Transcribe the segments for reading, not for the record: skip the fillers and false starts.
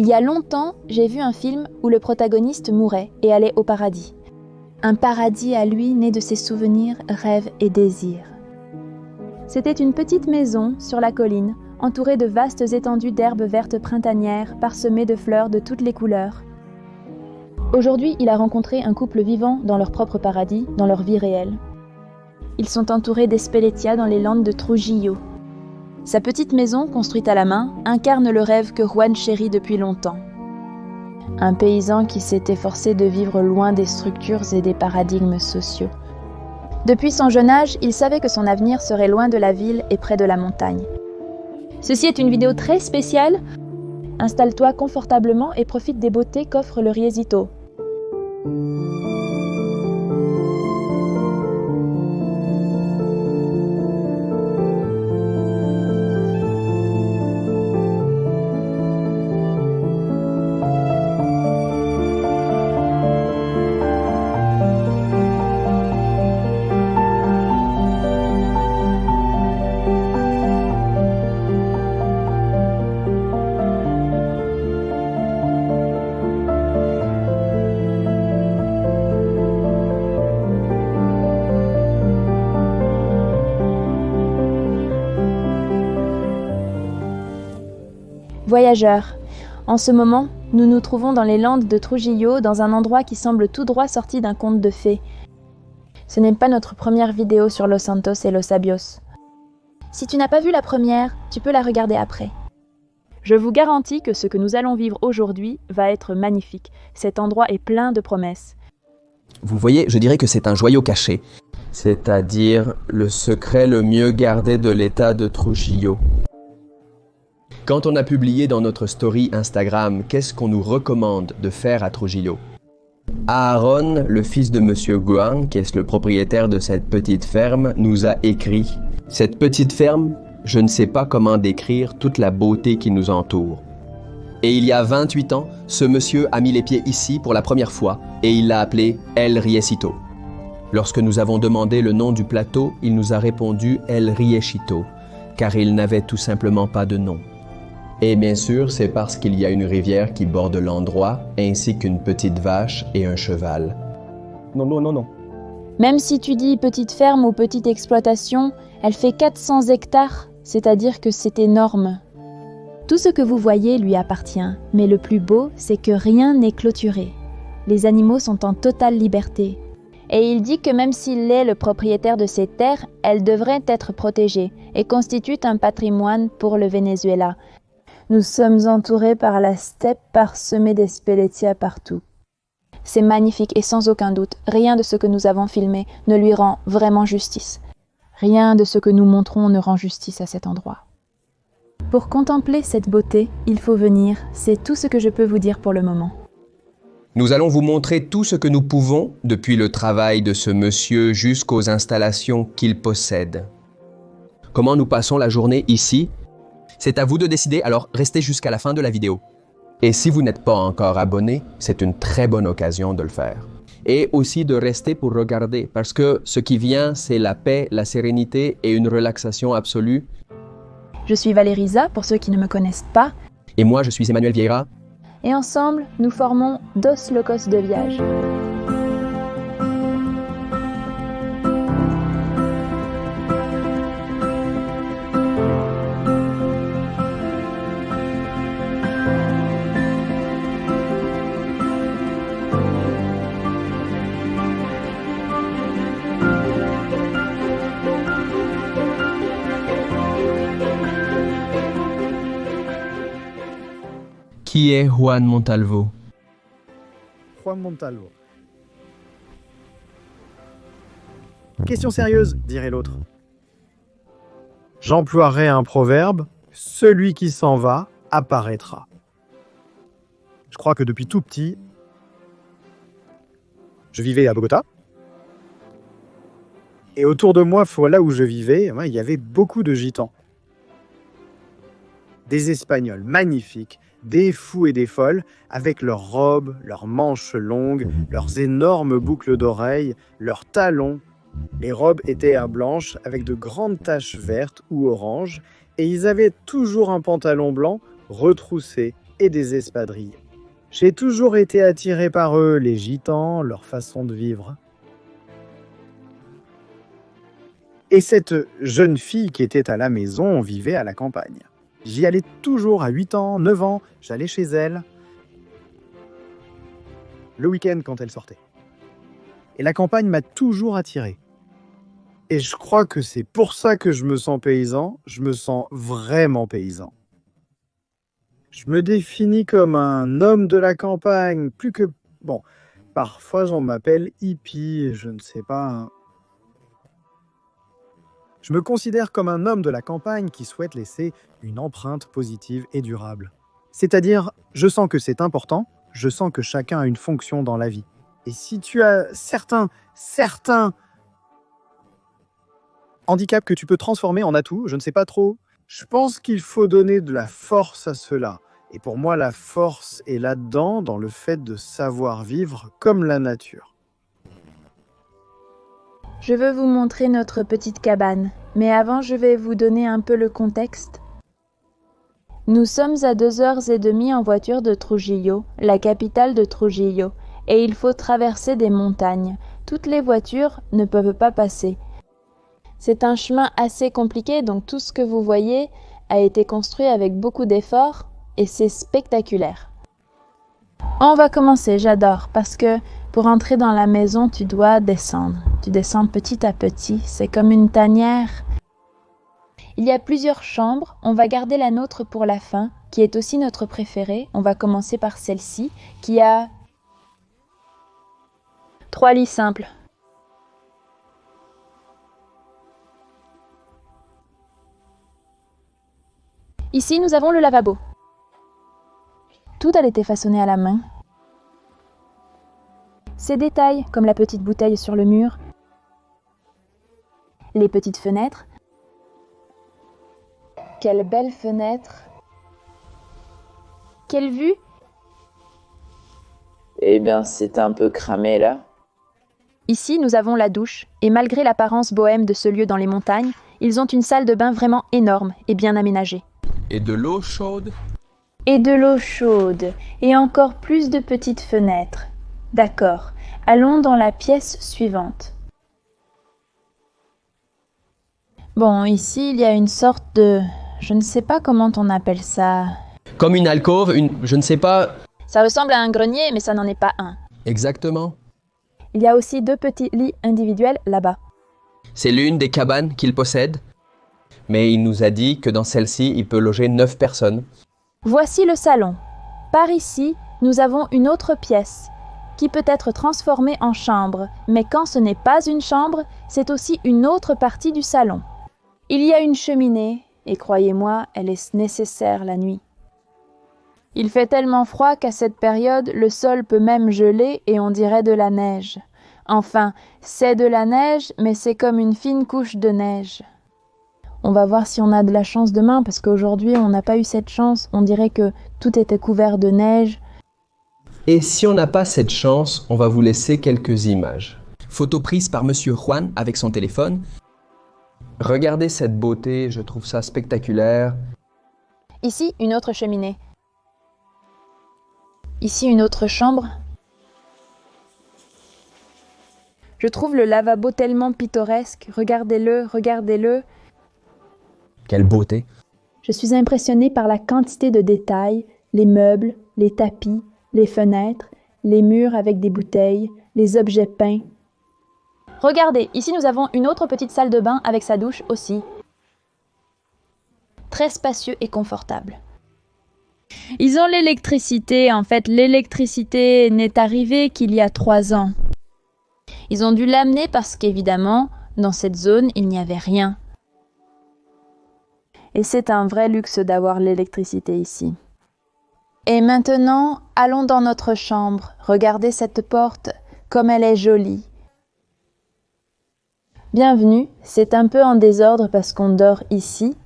Il y a longtemps, j'ai vu un film où le protagoniste mourait et allait au paradis. Un paradis à lui né de ses souvenirs, rêves et désirs. C'était une petite maison sur la colline, entourée de vastes étendues d'herbes vertes printanières, parsemées de fleurs de toutes les couleurs. Aujourd'hui, il a rencontré un couple vivant dans leur propre paradis, dans leur vie réelle. Ils sont entourés d'espeletia dans les landes de Trujillo. Sa petite maison, construite à la main, incarne le rêve que Juan chérit depuis longtemps. Un paysan qui s'est efforcé de vivre loin des structures et des paradigmes sociaux. Depuis son jeune âge, il savait que son avenir serait loin de la ville et près de la montagne. Ceci est une vidéo très spéciale. Installe-toi confortablement et profite des beautés qu'offre le Riesito. Voyageurs, en ce moment, nous nous trouvons dans les landes de Trujillo, dans un endroit qui semble tout droit sorti d'un conte de fées. Ce n'est pas notre première vidéo sur Los Santos et Los Sabios. Si tu n'as pas vu la première, tu peux la regarder après. Je vous garantis que ce que nous allons vivre aujourd'hui va être magnifique. Cet endroit est plein de promesses. Vous voyez, je dirais que c'est un joyau caché, c'est-à-dire le secret le mieux gardé de l'état de Trujillo. Quand on a publié dans notre story Instagram « Qu'est-ce qu'on nous recommande de faire à Trujillo ?», Aaron, le fils de Monsieur Guan, qui est le propriétaire de cette petite ferme, nous a écrit « Cette petite ferme, je ne sais pas comment décrire toute la beauté qui nous entoure. Et il y a 28 ans, ce monsieur a mis les pieds ici pour la première fois et il l'a appelé El Riesito. Lorsque nous avons demandé le nom du plateau, il nous a répondu El Riechito, car il n'avait tout simplement pas de nom. Et bien sûr, c'est parce qu'il y a une rivière qui borde l'endroit, ainsi qu'une petite vache et un cheval. Non. Même si tu dis petite ferme ou petite exploitation, elle fait 400 hectares, c'est-à-dire que c'est énorme. Tout ce que vous voyez lui appartient, mais le plus beau, c'est que rien n'est clôturé. Les animaux sont en totale liberté. Et il dit que même s'il est le propriétaire de ces terres, elles devraient être protégées et constituent un patrimoine pour le Venezuela. Nous sommes entourés par la steppe parsemée d'espeletia partout. C'est magnifique et sans aucun doute, rien de ce que nous avons filmé ne lui rend vraiment justice. Rien de ce que nous montrons ne rend justice à cet endroit. Pour contempler cette beauté, il faut venir, c'est tout ce que je peux vous dire pour le moment. Nous allons vous montrer tout ce que nous pouvons, depuis le travail de ce monsieur jusqu'aux installations qu'il possède. Comment nous passons la journée ici ? C'est à vous de décider, alors restez jusqu'à la fin de la vidéo. Et si vous n'êtes pas encore abonné, c'est une très bonne occasion de le faire. Et aussi de rester pour regarder, parce que ce qui vient, c'est la paix, la sérénité et une relaxation absolue. Je suis Valeriza, pour ceux qui ne me connaissent pas. Et moi, je suis Emmanuel Vieira. Et ensemble, nous formons Dos Locos de Viage. Qui est Juan Montalvo ? Juan Montalvo. Question sérieuse, dirait l'autre. J'emploierai un proverbe, celui qui s'en va apparaîtra. Je crois que depuis tout petit, je vivais à Bogota. Et autour de moi, là où je vivais, il y avait beaucoup de gitans. Des Espagnols magnifiques, des fous et des folles, avec leurs robes, leurs manches longues, leurs énormes boucles d'oreilles, leurs talons. Les robes étaient blanches avec de grandes taches vertes ou oranges, et ils avaient toujours un pantalon blanc retroussé, et des espadrilles. J'ai toujours été attiré par eux, les gitans, leur façon de vivre. Et cette jeune fille qui était à la maison vivait à la campagne. J'y allais toujours à 8 ans, 9 ans, j'allais chez elle. Le week-end quand elle sortait. Et la campagne m'a toujours attiré. Et je crois que c'est pour ça que je me sens paysan, je me sens vraiment paysan. Je me définis comme un homme de la campagne, plus que... Bon, parfois on m'appelle hippie, je ne sais pas. Je me considère comme un homme de la campagne qui souhaite laisser une empreinte positive et durable. C'est-à-dire, je sens que c'est important, je sens que chacun a une fonction dans la vie. Et si tu as certains handicaps que tu peux transformer en atouts, je ne sais pas trop, je pense qu'il faut donner de la force à cela. Et pour moi, la force est là-dedans, dans le fait de savoir vivre comme la nature. Je veux vous montrer notre petite cabane, mais avant je vais vous donner un peu le contexte. Nous sommes à 2h30 en voiture de Trujillo, la capitale de Trujillo, et il faut traverser des montagnes. Toutes les voitures ne peuvent pas passer. C'est un chemin assez compliqué, donc tout ce que vous voyez a été construit avec beaucoup d'efforts et c'est spectaculaire. On va commencer, j'adore, parce que pour entrer dans la maison, tu dois descendre. Tu descends petit à petit, c'est comme une tanière. Il y a plusieurs chambres, on va garder la nôtre pour la fin, qui est aussi notre préférée. On va commencer par celle-ci, qui a 3 lits simples. Ici, nous avons le lavabo. Tout a été façonné à la main. Ces détails, comme la petite bouteille sur le mur, les petites fenêtres. Quelle belle fenêtre! Quelle vue! Eh bien, c'est un peu cramé là. Ici, nous avons la douche, et malgré l'apparence bohème de ce lieu dans les montagnes, ils ont une salle de bain vraiment énorme et bien aménagée. Et de l'eau chaude? Et de l'eau chaude, et encore plus de petites fenêtres. D'accord, allons dans la pièce suivante. Bon, ici, il y a une sorte de... Je ne sais pas comment on appelle ça. Comme une alcôve, je ne sais pas... Ça ressemble à un grenier, mais ça n'en est pas un. Exactement. Il y a aussi 2 petits lits individuels là-bas. C'est l'une des cabanes qu'il possède, mais il nous a dit que dans celle-ci, il peut loger 9 personnes. Voici le salon. Par ici, nous avons une autre pièce qui peut être transformée en chambre, mais quand ce n'est pas une chambre, c'est aussi une autre partie du salon. Il y a une cheminée, et croyez-moi, elle est nécessaire la nuit. Il fait tellement froid qu'à cette période, le sol peut même geler et on dirait de la neige. Enfin, c'est de la neige, mais c'est comme une fine couche de neige. On va voir si on a de la chance demain, parce qu'aujourd'hui, on n'a pas eu cette chance. On dirait que tout était couvert de neige. Et si on n'a pas cette chance, on va vous laisser quelques images. Photo prise par Monsieur Juan avec son téléphone. Regardez cette beauté, je trouve ça spectaculaire. Ici, une autre cheminée. Ici, une autre chambre. Je trouve le lavabo tellement pittoresque. Regardez-le, regardez-le. Quelle beauté! Je suis impressionnée par la quantité de détails, les meubles, les tapis, les fenêtres, les murs avec des bouteilles, les objets peints. Regardez, ici nous avons une autre petite salle de bain avec sa douche aussi. Très spacieux et confortable. Ils ont l'électricité, en fait l'électricité n'est arrivée qu'il y a 3 ans. Ils ont dû l'amener parce qu'évidemment, dans cette zone, il n'y avait rien. Et c'est un vrai luxe d'avoir l'électricité ici. Et maintenant, allons dans notre chambre. Regardez cette porte, comme elle est jolie. Bienvenue, c'est un peu en désordre parce qu'on dort ici.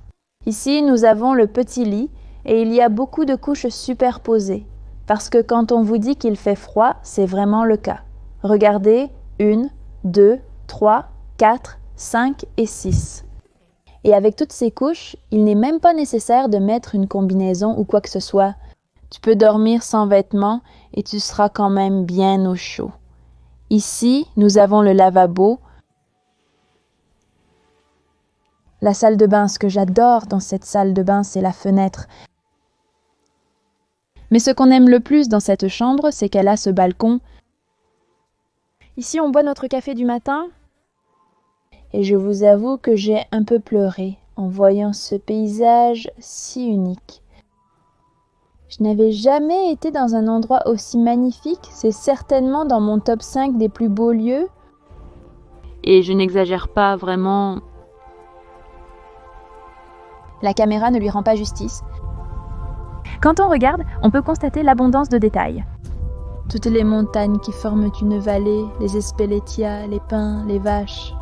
Ici, nous avons le petit lit et il y a beaucoup de couches superposées. Parce que quand on vous dit qu'il fait froid, c'est vraiment le cas. Regardez, 1, 2, 3, 4, 5 et 6. Et avec toutes ces couches, il n'est même pas nécessaire de mettre une combinaison ou quoi que ce soit. Tu peux dormir sans vêtements et tu seras quand même bien au chaud. Ici, nous avons le lavabo, la salle de bain. Ce que j'adore dans cette salle de bain, c'est la fenêtre. Mais ce qu'on aime le plus dans cette chambre, c'est qu'elle a ce balcon. Ici, on boit notre café du matin. Et je vous avoue que j'ai un peu pleuré en voyant ce paysage si unique. Je n'avais jamais été dans un endroit aussi magnifique. C'est certainement dans mon top 5 des plus beaux lieux. Et je n'exagère pas vraiment. La caméra ne lui rend pas justice. Quand on regarde, on peut constater l'abondance de détails. Toutes les montagnes qui forment une vallée, les espélétias, les pins, les vaches.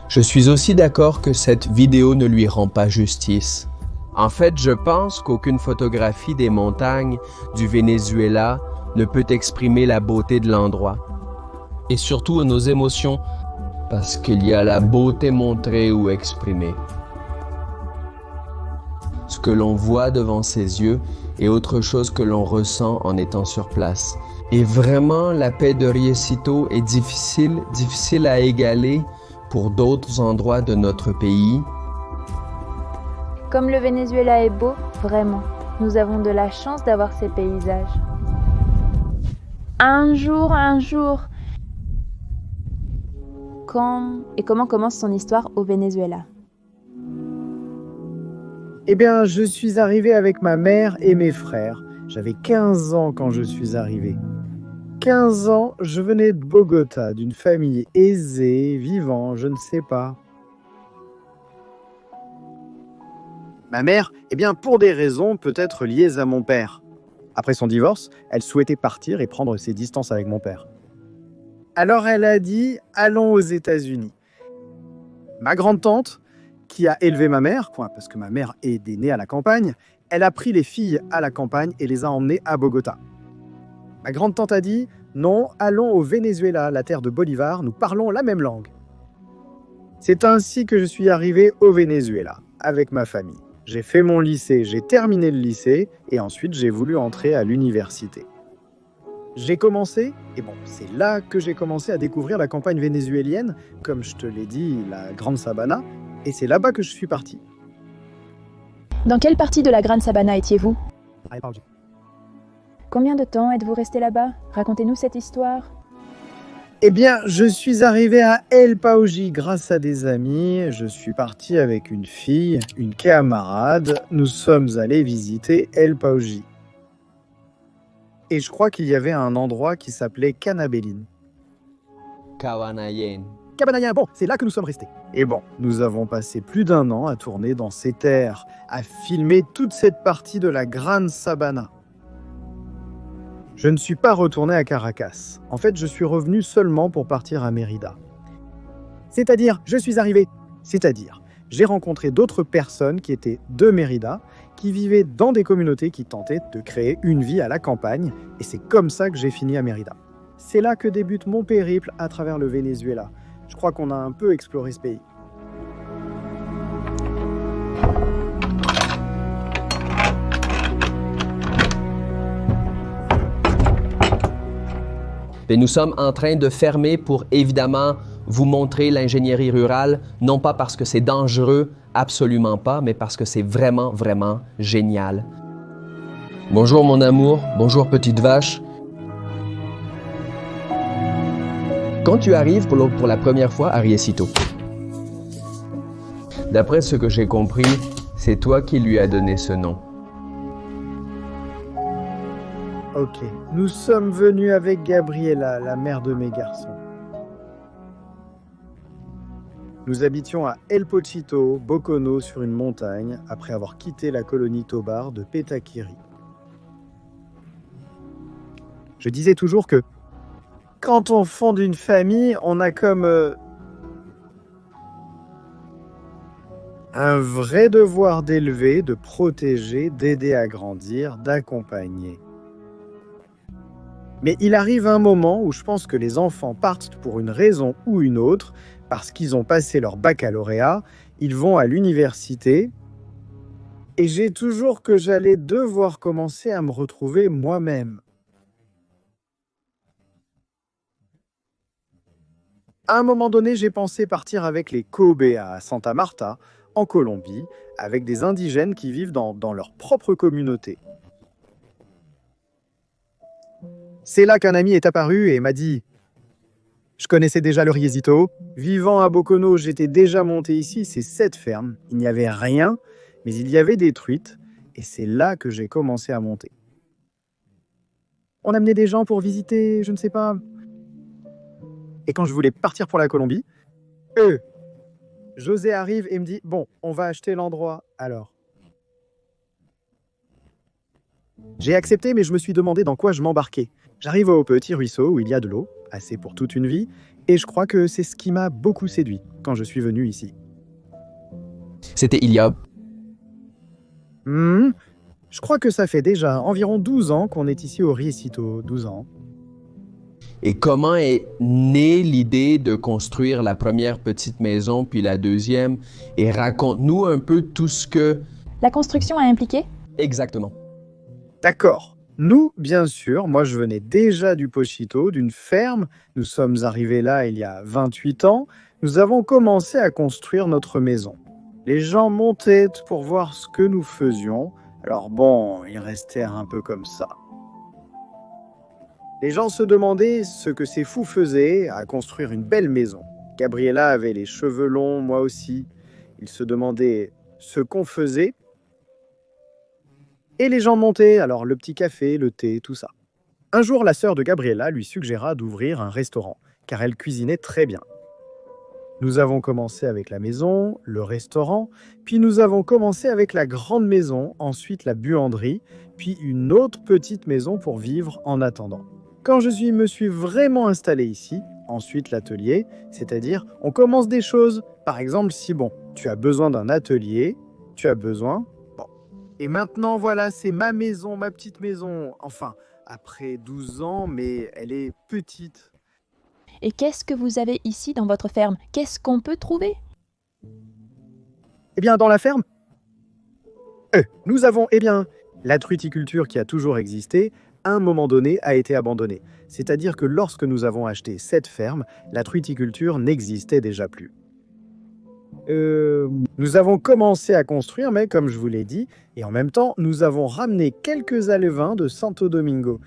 Je suis aussi d'accord que cette vidéo ne lui rend pas justice. En fait, je pense qu'aucune photographie des montagnes du Venezuela ne peut exprimer la beauté de l'endroit. Et surtout nos émotions, parce qu'il y a la beauté montrée ou exprimée. Ce que l'on voit devant ses yeux est autre chose que l'on ressent en étant sur place. Et vraiment, la paix de Riecito est difficile à égaler pour d'autres endroits de notre pays. Comme le Venezuela est beau, vraiment, nous avons de la chance d'avoir ces paysages. Un jour. Comment commence son histoire au Venezuela? Eh bien, je suis arrivé avec ma mère et mes frères. J'avais 15 ans quand je suis arrivé. 15 ans, je venais de Bogota, d'une famille aisée, vivant, je ne sais pas. Ma mère, eh bien, pour des raisons peut-être liées à mon père. Après son divorce, elle souhaitait partir et prendre ses distances avec mon père. Alors elle a dit « Allons aux États-Unis ». Ma grande-tante, qui a élevé ma mère, parce que ma mère est née à la campagne, elle a pris les filles à la campagne et les a emmenées à Bogota. Ma grande-tante a dit « Non, allons au Venezuela, la terre de Bolivar, nous parlons la même langue ». C'est ainsi que je suis arrivé au Venezuela, avec ma famille. J'ai fait mon lycée, j'ai terminé le lycée, et ensuite j'ai voulu entrer à l'université. J'ai commencé, et bon, c'est là que j'ai commencé à découvrir la campagne vénézuélienne, comme je te l'ai dit, la Grande Sabana, et c'est là-bas que je suis parti. Dans quelle partie de la Grande Sabana étiez-vous? Combien de temps êtes-vous resté là-bas? Racontez-nous cette histoire. Eh bien, je suis arrivé à El Pauji grâce à des amis. Je suis parti avec une fille, une camarade. Nous sommes allés visiter El Pauji. Et je crois qu'il y avait un endroit qui s'appelait Canabelín. Cabanayen. Cabanayen, bon, c'est là que nous sommes restés. Et bon, nous avons passé plus d'1 an à tourner dans ces terres, à filmer toute cette partie de la Grande Sabana. Je ne suis pas retourné à Caracas. En fait, je suis revenu seulement pour partir à Mérida. C'est-à-dire, je suis arrivé. C'est-à-dire, j'ai rencontré d'autres personnes qui étaient de Mérida, qui vivaient dans des communautés qui tentaient de créer une vie à la campagne, et c'est comme ça que j'ai fini à Mérida. C'est là que débute mon périple à travers le Venezuela. Je crois qu'on a un peu exploré ce pays. Et nous sommes en train de fermer pour évidemment vous montrer l'ingénierie rurale, non pas parce que c'est dangereux, absolument pas, mais parce que c'est vraiment, vraiment génial. Bonjour mon amour, bonjour petite vache. Quand tu arrives pour la première fois à Riecito, d'après ce que j'ai compris, c'est toi qui lui as donné ce nom. Ok, nous sommes venus avec Gabriela, la mère de mes garçons. Nous habitions à El Pochito, Bocono, sur une montagne, après avoir quitté la colonie Tobar de Petaquiri. Je disais toujours que quand on fonde une famille, on a comme un vrai devoir d'élever, de protéger, d'aider à grandir, d'accompagner. Mais il arrive un moment où je pense que les enfants partent pour une raison ou une autre, parce qu'ils ont passé leur baccalauréat, ils vont à l'université, Et j'ai toujours que j'allais devoir commencer à me retrouver moi-même. À un moment donné, j'ai pensé partir avec les Kobe à Santa Marta, en Colombie, avec des indigènes qui vivent dans leur propre communauté. C'est là qu'un ami est apparu et m'a dit « Je connaissais déjà le Riesito. Vivant à Bocono, j'étais déjà monté ici, c'est cette ferme. Il n'y avait rien, mais il y avait des truites, et c'est là que j'ai commencé à monter. On amenait des gens pour visiter, je ne sais pas. Et quand je voulais partir pour la Colombie, José arrive et me dit « Bon, on va acheter l'endroit, alors. » J'ai accepté, mais je me suis demandé dans quoi je m'embarquais. J'arrive au petit ruisseau où il y a de l'eau, assez pour toute une vie, et je crois que c'est ce qui m'a beaucoup séduit quand je suis venu ici. C'était il y a... Je crois que ça fait déjà environ 12 ans qu'on est ici au Riesito, 12 ans. Et comment est née l'idée de construire la première petite maison, puis la deuxième? Et raconte-nous un peu tout ce que... La construction a impliqué? Exactement. D'accord. Nous, bien sûr, moi je venais déjà du Pochito, d'une ferme. Nous sommes arrivés là il y a 28 ans. Nous avons commencé à construire notre maison. Les gens montaient pour voir ce que nous faisions. Alors bon, ils restèrent un peu comme ça. Les gens se demandaient ce que ces fous faisaient à construire une belle maison. Gabriela avait les cheveux longs, moi aussi. Ils se demandaient ce qu'on faisait. Et les gens montaient, alors le petit café, le thé, tout ça. Un jour, la sœur de Gabriela lui suggéra d'ouvrir un restaurant, car elle cuisinait très bien. Nous avons commencé avec la maison, le restaurant, puis nous avons commencé avec la grande maison, ensuite la buanderie, puis une autre petite maison pour vivre en attendant. Quand je me suis vraiment installé ici, ensuite l'atelier, c'est-à-dire on commence des choses. Par exemple, si tu as besoin d'un atelier, tu as besoin... Et maintenant, voilà, c'est ma maison, ma petite maison. Enfin, après 12 ans, mais elle est petite. Et qu'est-ce que vous avez ici dans votre ferme? Qu'est-ce qu'on peut trouver? Eh bien, dans la ferme, nous avons, la truiticulture qui a toujours existé, à un moment donné, a été abandonnée. C'est-à-dire que lorsque nous avons acheté cette ferme, la truiticulture n'existait déjà plus. Nous avons commencé à construire, mais comme je vous l'ai dit, et en même temps, nous avons ramené quelques alevins de Santo Domingo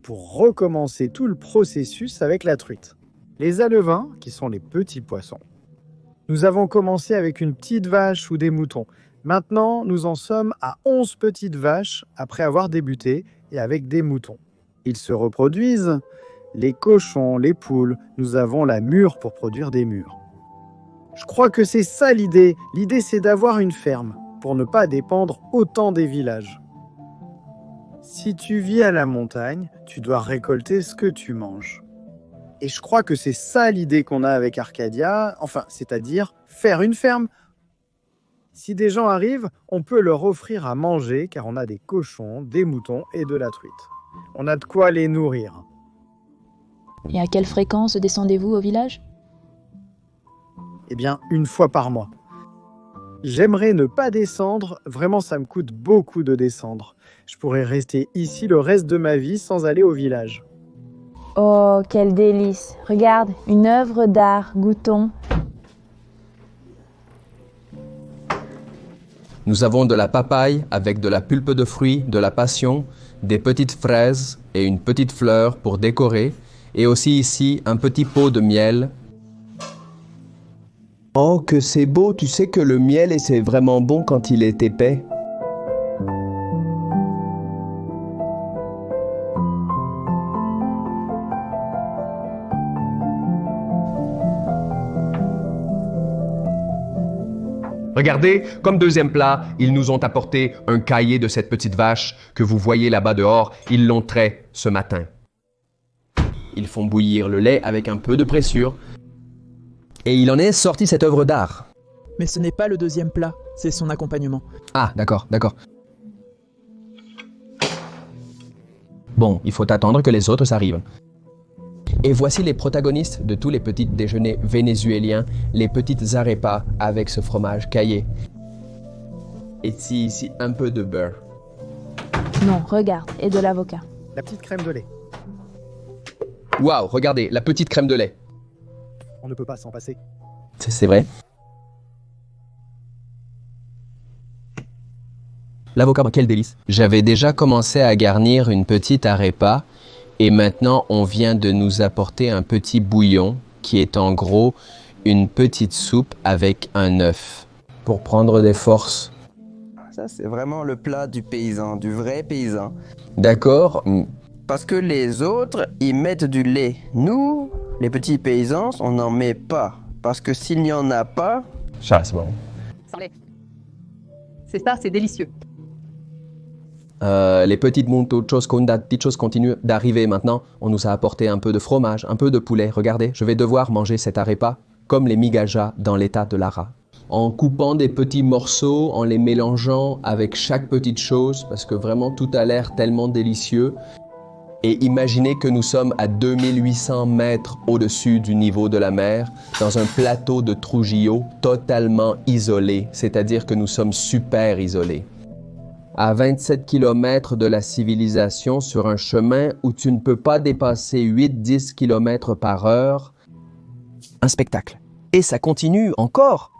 pour recommencer tout le processus avec la truite. Les alevins, qui sont les petits poissons. Nous avons commencé avec une petite vache ou des moutons. Maintenant, nous en sommes à 11 petites vaches après avoir débuté et avec des moutons. Ils se reproduisent, les cochons, les poules, nous avons la mûre pour produire des mûres. Je crois que c'est ça l'idée. L'idée, c'est d'avoir une ferme, pour ne pas dépendre autant des villages. Si tu vis à la montagne, tu dois récolter ce que tu manges. Et je crois que c'est ça l'idée qu'on a avec Arcadia, enfin, c'est-à-dire faire une ferme. Si des gens arrivent, on peut leur offrir à manger, car on a des cochons, des moutons et de la truite. On a de quoi les nourrir. Et à quelle fréquence descendez-vous au village? Eh bien, une fois par mois. J'aimerais ne pas descendre, vraiment ça me coûte beaucoup de descendre. Je pourrais rester ici le reste de ma vie sans aller au village. Oh, quel délice! Regarde, une œuvre d'art, goûtons. Nous avons de la papaye avec de la pulpe de fruits, de la passion, des petites fraises et une petite fleur pour décorer, et aussi ici un petit pot de miel. Oh, que c'est beau! Tu sais que le miel, c'est vraiment bon quand il est épais. Regardez, comme deuxième plat, ils nous ont apporté un caillé de cette petite vache que vous voyez là-bas dehors. Ils l'ont trait ce matin. Ils font bouillir le lait avec un peu de pressure. Et il en est sorti cette œuvre d'art. Mais ce n'est pas le deuxième plat, c'est son accompagnement. Ah, d'accord, d'accord. Bon, il faut attendre que les autres s'arrivent. Et voici les protagonistes de tous les petits déjeuners vénézuéliens, les petites arepas avec ce fromage caillé. Et si ici un peu de beurre? Non, regarde, et de l'avocat. La petite crème de lait. Waouh, regardez, la petite crème de lait. On ne peut pas s'en passer. C'est vrai. L'avocat, quel délice. J'avais déjà commencé à garnir une petite arepa et maintenant on vient de nous apporter un petit bouillon qui est en gros une petite soupe avec un œuf pour prendre des forces. Ça, c'est vraiment le plat du paysan, du vrai paysan. D'accord. Parce que les autres, ils mettent du lait. Nous, les petits paysans, on n'en met pas. Parce que s'il n'y en a pas... Ça, c'est bon. Sans lait. C'est ça, c'est délicieux. Les petites muchachos continuent d'arriver maintenant. On nous a apporté un peu de fromage, un peu de poulet. Regardez, je vais devoir manger cette arepa comme les migajas dans l'état de Lara. En coupant des petits morceaux, en les mélangeant avec chaque petite chose, parce que vraiment tout a l'air tellement délicieux. Et imaginez que nous sommes à 2800 mètres au-dessus du niveau de la mer, dans un plateau de Trujillo totalement isolé, c'est-à-dire que nous sommes super isolés. À 27 km de la civilisation sur un chemin où tu ne peux pas dépasser 8-10 km par heure. Un spectacle. Et ça continue encore.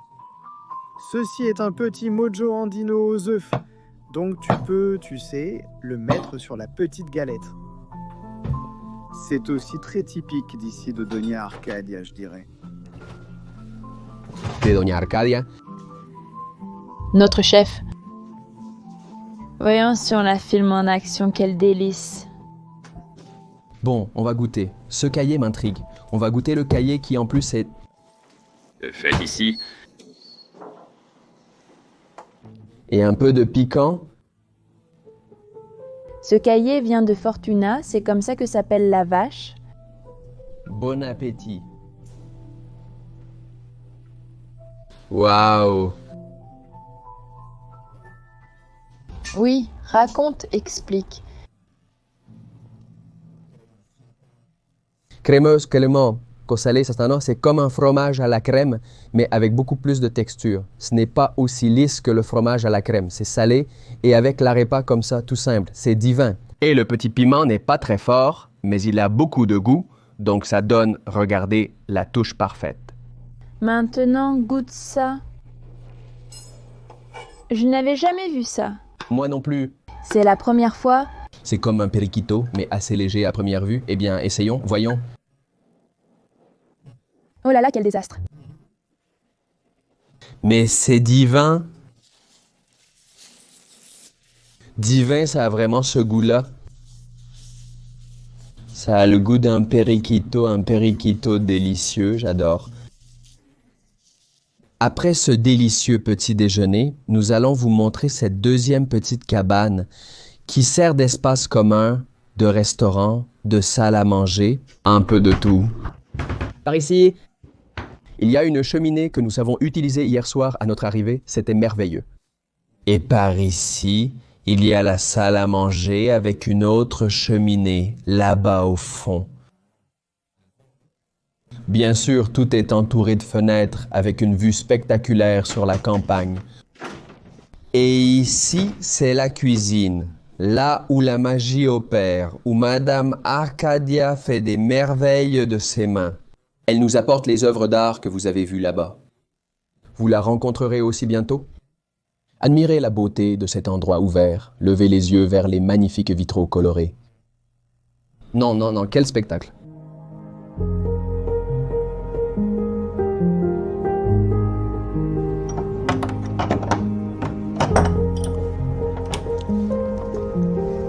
Ceci est un petit mojo andino aux œufs. Donc tu peux, tu sais, le mettre sur la petite galette. C'est aussi très typique d'ici de Doña Arcadia, je dirais. De Doña Arcadia. Notre chef. Voyons si on la filme en action, quel délice. Bon, on va goûter. Ce cahier m'intrigue. On va goûter le cahier qui en plus est... fait ici. Et un peu de piquant. Ce cahier vient de Fortuna, c'est comme ça que s'appelle la vache. Bon appétit. Waouh. Oui, raconte, explique. Crémeuse, clément, cosalé, sastano, c'est comme un fromage à la crème, mais avec beaucoup plus de texture. Ce n'est pas aussi lisse que le fromage à la crème. C'est salé et avec l'arepa comme ça, tout simple. C'est divin. Et le petit piment n'est pas très fort, mais il a beaucoup de goût, donc ça donne, regardez, la touche parfaite. Maintenant, goûte ça. Je n'avais jamais vu ça. Moi non plus. C'est la première fois. C'est comme un periquito, mais assez léger à première vue. Eh bien, essayons, voyons. Oh là là, quel désastre. Mais c'est divin. Divin, ça a vraiment ce goût-là. Ça a le goût d'un periquito délicieux, j'adore. Après ce délicieux petit déjeuner, nous allons vous montrer cette deuxième petite cabane qui sert d'espace commun, de restaurant, de salle à manger, un peu de tout. Par ici, il y a une cheminée que nous avons utilisée hier soir à notre arrivée, c'était merveilleux. Et par ici, il y a la salle à manger avec une autre cheminée, là-bas au fond. Bien sûr, tout est entouré de fenêtres avec une vue spectaculaire sur la campagne. Et ici, c'est la cuisine, là où la magie opère, où Madame Arcadia fait des merveilles de ses mains. Elle nous apporte les œuvres d'art que vous avez vues là-bas. Vous la rencontrerez aussi bientôt. Admirez la beauté de cet endroit ouvert, levez les yeux vers les magnifiques vitraux colorés. Non, quel spectacle!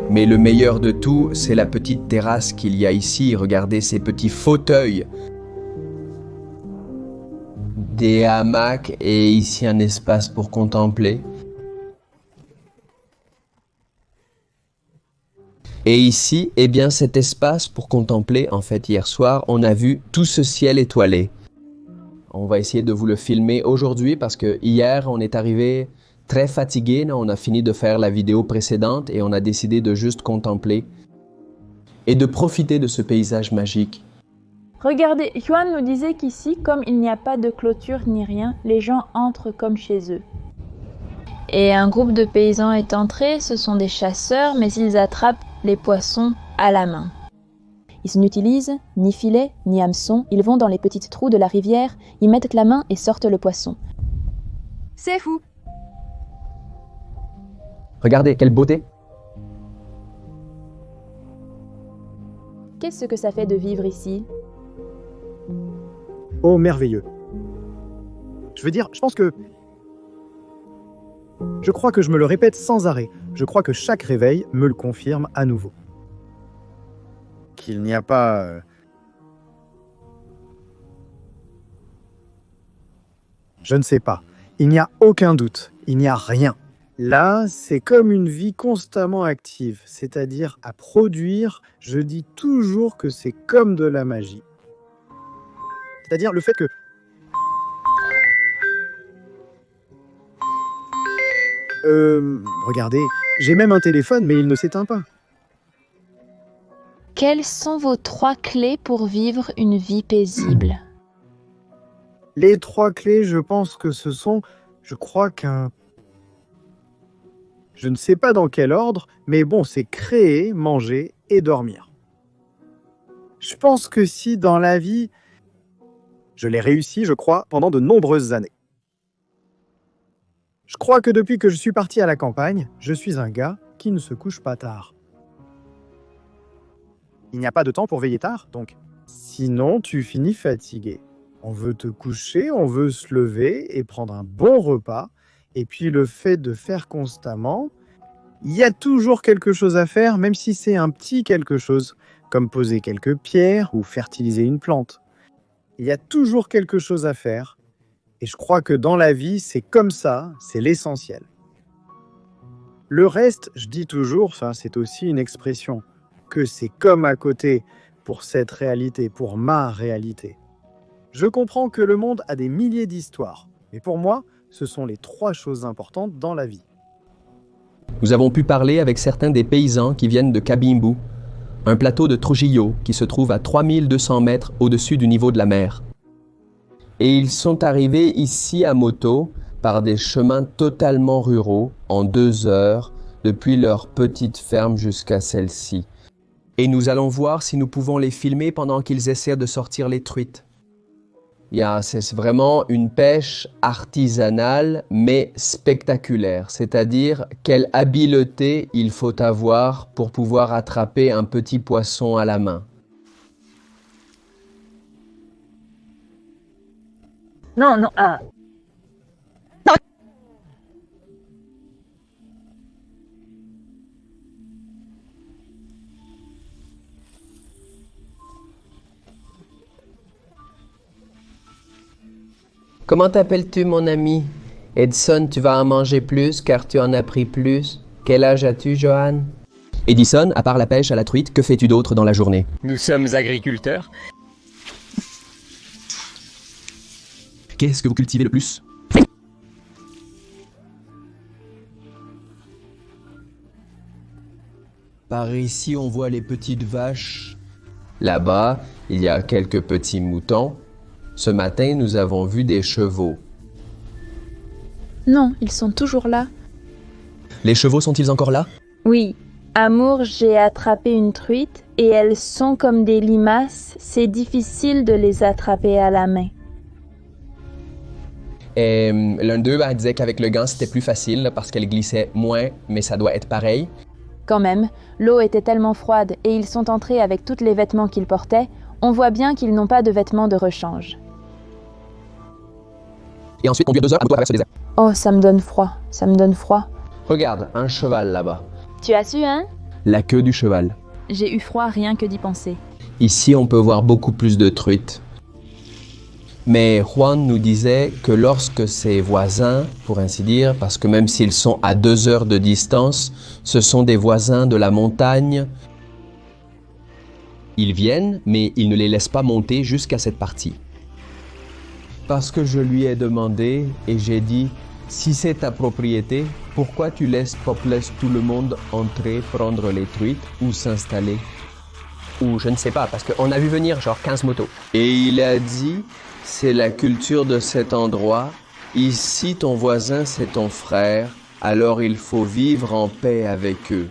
Mais le meilleur de tout, c'est la petite terrasse qu'il y a ici. Regardez ces petits fauteuils. Des hamacs et ici un espace pour contempler. Et ici, eh bien cet espace pour contempler, en fait hier soir, on a vu tout ce ciel étoilé. On va essayer de vous le filmer aujourd'hui parce que hier on est arrivé très fatigué, on a fini de faire la vidéo précédente et on a décidé de juste contempler et de profiter de ce paysage magique. Regardez, Juan nous disait qu'ici, comme il n'y a pas de clôture ni rien, les gens entrent comme chez eux. Et un groupe de paysans est entré, ce sont des chasseurs, mais ils attrapent les poissons à la main. Ils n'utilisent ni filet, ni hameçon, ils vont dans les petites trous de la rivière, y mettent la main et sortent le poisson. C'est fou. Regardez, quelle beauté! Qu'est-ce que ça fait de vivre ici? Oh, merveilleux. Je veux dire, je crois que je me le répète sans arrêt. Je crois que chaque réveil me le confirme à nouveau. Qu'il n'y a pas... Je ne sais pas. Il n'y a aucun doute. Il n'y a rien. Là, c'est comme une vie constamment active, c'est-à-dire à produire. Je dis toujours que c'est comme de la magie. C'est-à-dire le fait que... Regardez, j'ai même un téléphone, mais il ne s'éteint pas. Quelles sont vos 3 clés pour vivre une vie paisible? Les 3 clés, je pense que ce sont... Je crois qu'un... Je ne sais pas dans quel ordre, mais bon, c'est créer, manger et dormir. Je pense que si dans la vie... Je l'ai réussi, je crois, pendant de nombreuses années. Je crois que depuis que je suis parti à la campagne, je suis un gars qui ne se couche pas tard. Il n'y a pas de temps pour veiller tard, donc. Sinon, tu finis fatigué. On veut te coucher, on veut se lever et prendre un bon repas. Et puis le fait de faire constamment, il y a toujours quelque chose à faire, même si c'est un petit quelque chose, comme poser quelques pierres ou fertiliser une plante. Il y a toujours quelque chose à faire. Et je crois que dans la vie, c'est comme ça, c'est l'essentiel. Le reste, je dis toujours, ça c'est aussi une expression, que c'est comme à côté pour cette réalité, pour ma réalité. Je comprends que le monde a des milliers d'histoires, mais pour moi, ce sont les 3 choses importantes dans la vie. Nous avons pu parler avec certains des paysans qui viennent de Cabimbu, un plateau de Trujillo qui se trouve à 3200 mètres au-dessus du niveau de la mer. Et ils sont arrivés ici à moto par des chemins totalement ruraux en 2 heures depuis leur petite ferme jusqu'à celle-ci. Et nous allons voir si nous pouvons les filmer pendant qu'ils essaient de sortir les truites. C'est vraiment une pêche artisanale mais spectaculaire, c'est-à-dire quelle habileté il faut avoir pour pouvoir attraper un petit poisson à la main. Non, non, ah. Comment t'appelles-tu, mon ami? Edson, tu vas en manger plus car tu en as pris plus. Quel âge as-tu, Johan? Edison, à part la pêche à la truite, que fais-tu d'autre dans la journée? Nous sommes agriculteurs. Qu'est-ce que vous cultivez le plus? Par ici, on voit les petites vaches. Là-bas, il y a quelques petits moutons. Ce matin, nous avons vu des chevaux. Non, ils sont toujours là. Les chevaux sont-ils encore là? Oui. Amour, j'ai attrapé une truite et elles sont comme des limaces. C'est difficile de les attraper à la main. Et l'un d'eux disait qu'avec le gant, c'était plus facile là, parce qu'elle glissait moins, mais ça doit être pareil. Quand même, l'eau était tellement froide et ils sont entrés avec tous les vêtements qu'ils portaient, on voit bien qu'ils n'ont pas de vêtements de rechange. Et ensuite, conduire 2 heures à moto à travers ce désert. Oh, ça me donne froid, ça me donne froid. Regarde, un cheval là-bas. Tu as su, hein? La queue du cheval. J'ai eu froid rien que d'y penser. Ici, on peut voir beaucoup plus de truites. Mais Juan nous disait que lorsque ses voisins, pour ainsi dire, parce que même s'ils sont à 2 heures de distance, ce sont des voisins de la montagne, ils viennent, mais ils ne les laissent pas monter jusqu'à cette partie. Parce que je lui ai demandé et j'ai dit, si c'est ta propriété, pourquoi tu laisses tout le monde entrer, prendre les truites ou s'installer? Ou je ne sais pas, parce qu'on a vu venir genre 15 motos. Et il a dit, c'est la culture de cet endroit. Ici, ton voisin, c'est ton frère. alors il faut vivre en paix avec eux.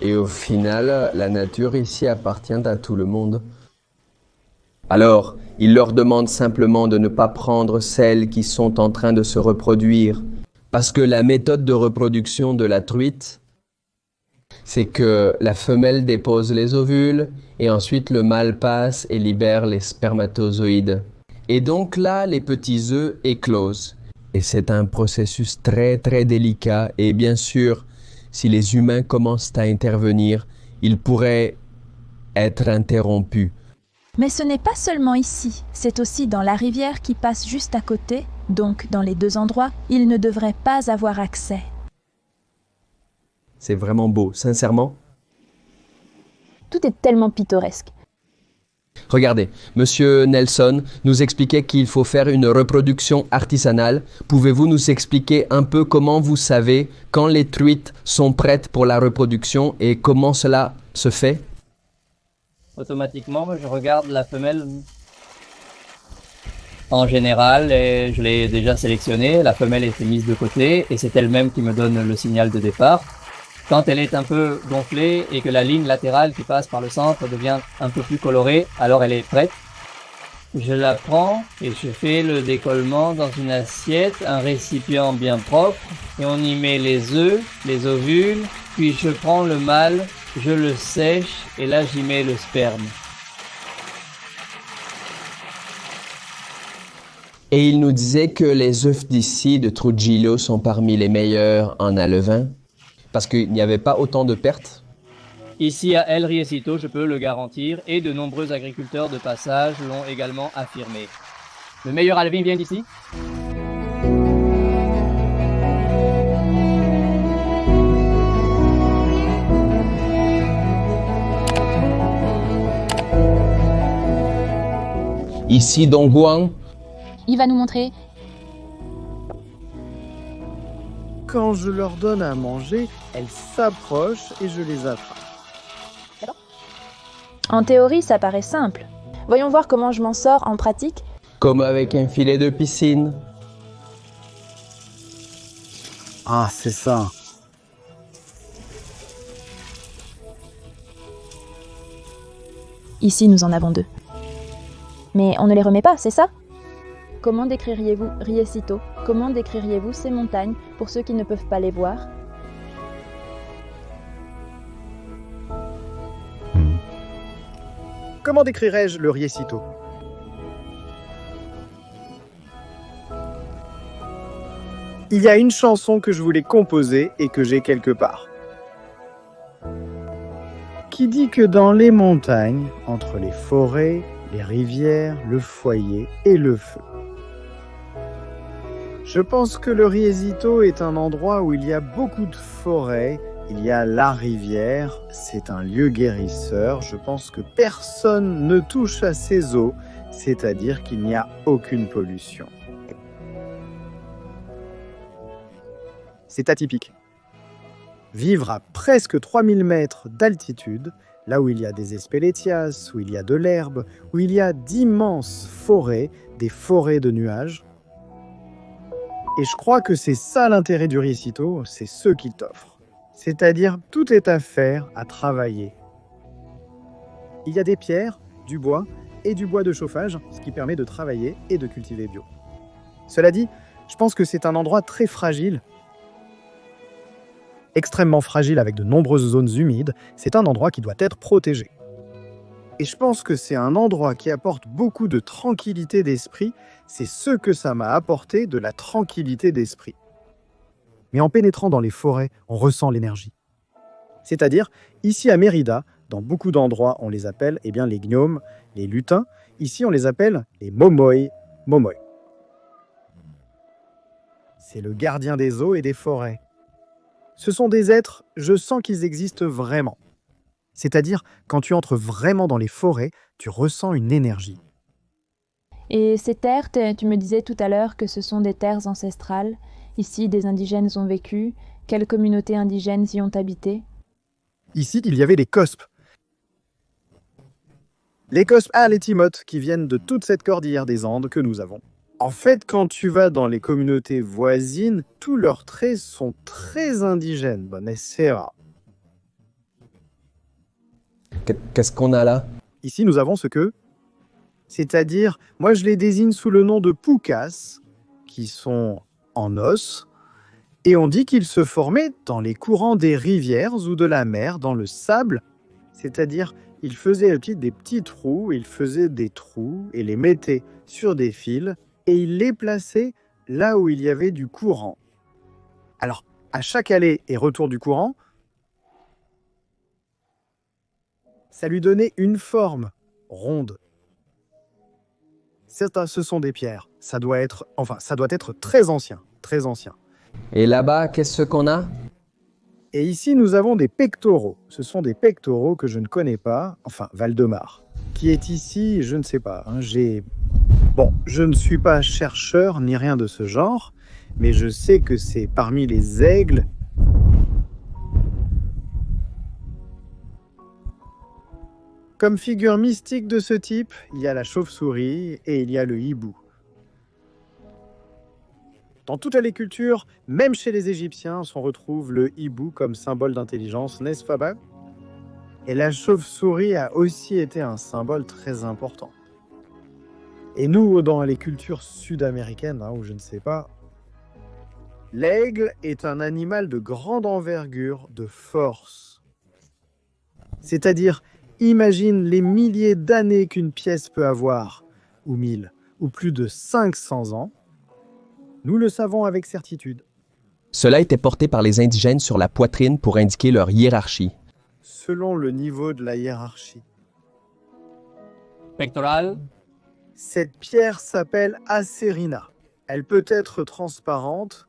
Et au final, la nature ici appartient à tout le monde. Alors, il leur demande simplement de ne pas prendre celles qui sont en train de se reproduire, parce que la méthode de reproduction de la truite, c'est que la femelle dépose les ovules et ensuite le mâle passe et libère les spermatozoïdes. Et donc là, les petits œufs éclosent. Et c'est un processus très très délicat. Et bien sûr, si les humains commencent à intervenir, il pourrait être interrompu. Mais ce n'est pas seulement ici, c'est aussi dans la rivière qui passe juste à côté, donc dans les deux endroits, ils ne devraient pas avoir accès. C'est vraiment beau, sincèrement. Tout est tellement pittoresque. Regardez, Monsieur Nelson nous expliquait qu'il faut faire une reproduction artisanale. Pouvez-vous nous expliquer un peu comment vous savez quand les truites sont prêtes pour la reproduction et comment cela se fait? Automatiquement, je regarde la femelle en général et je l'ai déjà sélectionnée. La femelle était mise de côté et c'est elle-même qui me donne le signal de départ. Quand elle est un peu gonflée et que la ligne latérale qui passe par le centre devient un peu plus colorée, alors elle est prête. Je la prends et je fais le décollement dans une assiette, un récipient bien propre et on y met les œufs, les ovules, puis je prends le mâle, je le sèche et là j'y mets le sperme. Et il nous disait que les œufs d'ici, de Trujillo, sont parmi les meilleurs en alevin, parce qu'il n'y avait pas autant de pertes. Ici à El Riecito, je peux le garantir, et de nombreux agriculteurs de passage l'ont également affirmé. Le meilleur alevin vient d'ici? Ici, Don Juan, Il va nous montrer. Quand je leur donne à manger, elles s'approchent et je les attrape. En théorie, ça paraît simple. Voyons voir comment je m'en sors en pratique. comme avec un filet de piscine. Ah, c'est ça. Ici, nous en avons deux. Mais on ne les remet pas, c'est ça? Comment décririez-vous Riecito? Comment décririez-vous ces montagnes pour ceux qui ne peuvent pas les voir? Comment décrirais-je le Riecito? Il y a une chanson que je voulais composer et que j'ai quelque part, qui dit que dans les montagnes, entre les forêts, les rivières, le foyer et le feu, je pense que le Riecito est un endroit où il y a beaucoup de forêts, il y a la rivière, c'est un lieu guérisseur, je pense que personne ne touche à ces eaux, c'est-à-dire qu'il n'y a aucune pollution. C'est atypique. Vivre à presque 3000 mètres d'altitude, là où il y a des espélétias, où il y a de l'herbe, où il y a d'immenses forêts, des forêts de nuages. Et je crois que c'est ça l'intérêt du Riecito, c'est ce qu'il t'offre. C'est-à-dire, tout est à faire, à travailler. Il y a des pierres, du bois et du bois de chauffage, ce qui permet de travailler et de cultiver bio. Cela dit, je pense que c'est un endroit très fragile, extrêmement fragile avec de nombreuses zones humides, c'est un endroit qui doit être protégé. Et je pense que c'est un endroit qui apporte beaucoup de tranquillité d'esprit, c'est ce que ça m'a apporté, de la tranquillité d'esprit. Mais en pénétrant dans les forêts, on ressent l'énergie. C'est-à-dire, ici à Mérida, dans beaucoup d'endroits, on les appelle les gnomes, les lutins. Ici, on les appelle les momoi. C'est le gardien des eaux et des forêts. Ce sont des êtres, je sens qu'ils existent vraiment. C'est-à-dire, quand tu entres vraiment dans les forêts, tu ressens une énergie. Et ces terres, tu me disais tout à l'heure que ce sont des terres ancestrales. Ici, des indigènes ont vécu. Quelles communautés indigènes y ont habité? Ici, il y avait les Cospes. Les Cospes, les Timotes, qui viennent de toute cette cordillère des Andes que nous avons. En fait, quand tu vas dans les communautés voisines, tous leurs traits sont très indigènes. Buonasera. Qu'est-ce qu'on a là? Ici, nous avons ce que, c'est-à-dire, moi je les désigne sous le nom de pukas, qui sont en os, et on dit qu'ils se formaient dans les courants des rivières ou de la mer, dans le sable, c'est-à-dire, ils faisaient des petits trous, ils faisaient des trous et les mettaient sur des fils, et ils les plaçaient là où il y avait du courant. Alors, à chaque aller et retour du courant, ça lui donnait une forme ronde. Ce sont des pierres. Ça doit être très ancien, très ancien. Et là-bas, qu'est-ce qu'on a? Et ici, nous avons des pectoraux. Ce sont des pectoraux que je ne connais pas, enfin, Valdemar. Qui est ici, je ne sais pas. Bon, je ne suis pas chercheur ni rien de ce genre, mais je sais que c'est parmi les aigles. Comme figure mystique de ce type, il y a la chauve-souris et il y a le hibou. Dans toutes les cultures, même chez les Égyptiens, on retrouve le hibou comme symbole d'intelligence, n'est-ce pas? Et la chauve-souris a aussi été un symbole très important. Et nous, dans les cultures sud-américaines, ou je ne sais pas, l'aigle est un animal de grande envergure, de force. C'est-à-dire, imagine les milliers d'années qu'une pièce peut avoir, ou 1000, ou plus de 500 ans. Nous le savons avec certitude. Cela était porté par les indigènes sur la poitrine pour indiquer leur hiérarchie. Selon le niveau de la hiérarchie. Pectoral. Cette pierre s'appelle acérina. Elle peut être transparente,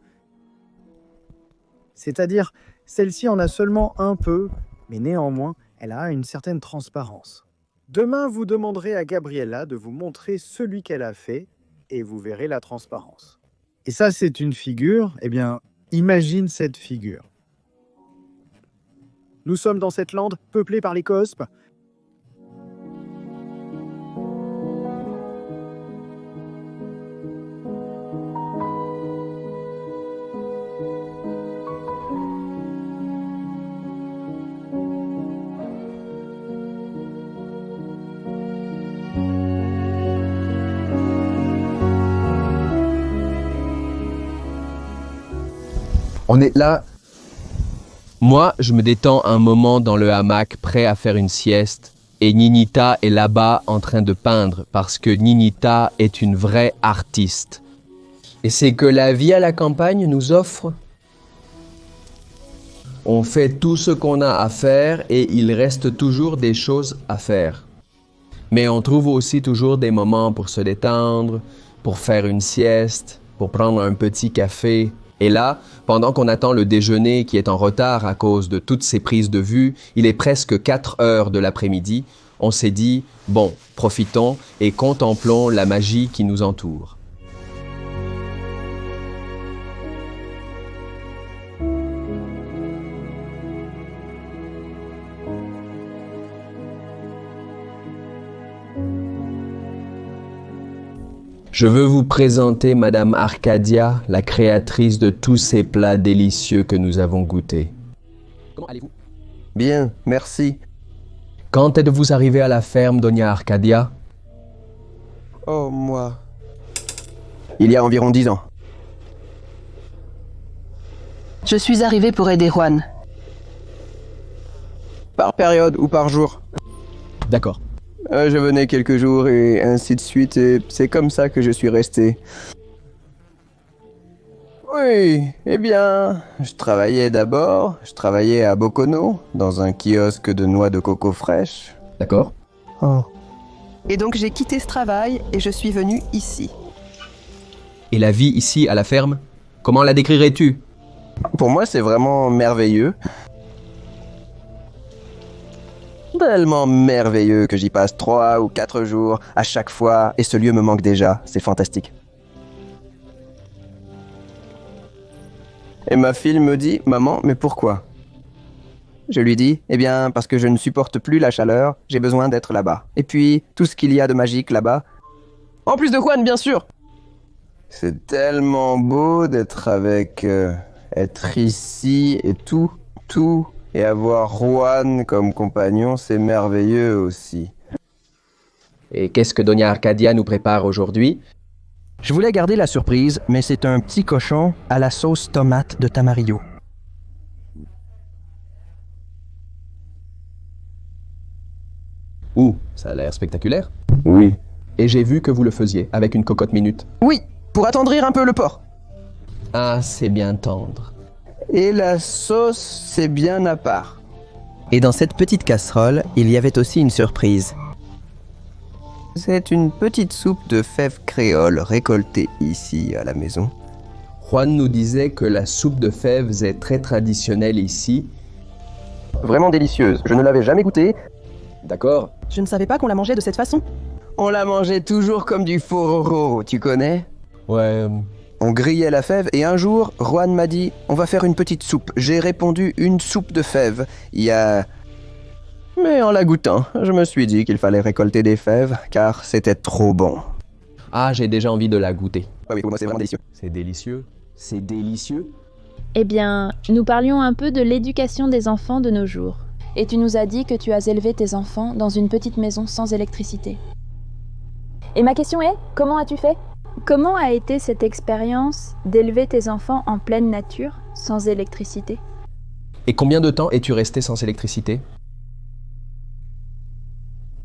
c'est-à-dire celle-ci en a seulement un peu, mais néanmoins, elle a une certaine transparence. Demain, vous demanderez à Gabriella de vous montrer celui qu'elle a fait et vous verrez la transparence. Et ça, c'est une figure, imagine cette figure. Nous sommes dans cette lande peuplée par les cospes. On est là. Moi, je me détends un moment dans le hamac, prêt à faire une sieste, et Ninita est là-bas en train de peindre, parce que Ninita est une vraie artiste. Et c'est que la vie à la campagne nous offre. On fait tout ce qu'on a à faire et il reste toujours des choses à faire. Mais on trouve aussi toujours des moments pour se détendre, pour faire une sieste, pour prendre un petit café. Et là, pendant qu'on attend le déjeuner qui est en retard à cause de toutes ces prises de vue, il est presque 4 heures de l'après-midi, on s'est dit, bon, profitons et contemplons la magie qui nous entoure. Je veux vous présenter Madame Arcadia, la créatrice de tous ces plats délicieux que nous avons goûtés. Comment allez-vous? Bien, merci. Quand êtes-vous arrivé à la ferme, Doña Arcadia? Oh, moi. Il y a environ 10 ans. Je suis arrivé pour aider Juan. Par période ou par jour? D'accord. Je venais quelques jours et ainsi de suite, et c'est comme ça que je suis resté. Oui, eh bien, je travaillais à Bokono, dans un kiosque de noix de coco fraîches. D'accord. Oh. Et donc j'ai quitté ce travail et je suis venu ici. Et la vie ici, à la ferme, comment la décrirais-tu? Pour moi, c'est vraiment merveilleux. Tellement merveilleux que j'y passe 3 ou 4 jours à chaque fois et ce lieu me manque déjà, c'est fantastique. Et ma fille me dit, maman, mais pourquoi? Je lui dis, eh bien parce que je ne supporte plus la chaleur, j'ai besoin d'être là-bas. Et puis, tout ce qu'il y a de magique là-bas. En plus de Juan, bien sûr! C'est tellement beau d'être être ici et tout, et avoir Juan comme compagnon, c'est merveilleux aussi. Et qu'est-ce que Doña Arcadia nous prépare aujourd'hui? Je voulais garder la surprise, mais c'est un petit cochon à la sauce tomate de Tamarillo. Ouh, ça a l'air spectaculaire. Oui. Et j'ai vu que vous le faisiez, avec une cocotte minute. Oui, pour attendrir un peu le porc. Ah, c'est bien tendre. Et la sauce, c'est bien à part. Et dans cette petite casserole, il y avait aussi une surprise. C'est une petite soupe de fèves créoles récoltée ici à la maison. Juan nous disait que la soupe de fèves est très traditionnelle ici. Vraiment délicieuse, je ne l'avais jamais goûtée. D'accord. Je ne savais pas qu'on la mangeait de cette façon. On la mangeait toujours comme du fororo, tu connais? Ouais. On grillait la fève et un jour, Juan m'a dit « On va faire une petite soupe ». J'ai répondu « Une soupe de fèves ». Mais en la goûtant, je me suis dit qu'il fallait récolter des fèves car c'était trop bon. Ah, j'ai déjà envie de la goûter. Oui, pour moi c'est vraiment délicieux. C'est délicieux. C'est délicieux. Eh bien, nous parlions un peu de l'éducation des enfants de nos jours. Et tu nous as dit que tu as élevé tes enfants dans une petite maison sans électricité. Et ma question est, comment as-tu fait? Comment a été cette expérience d'élever tes enfants en pleine nature, sans électricité? Et combien de temps es-tu resté sans électricité?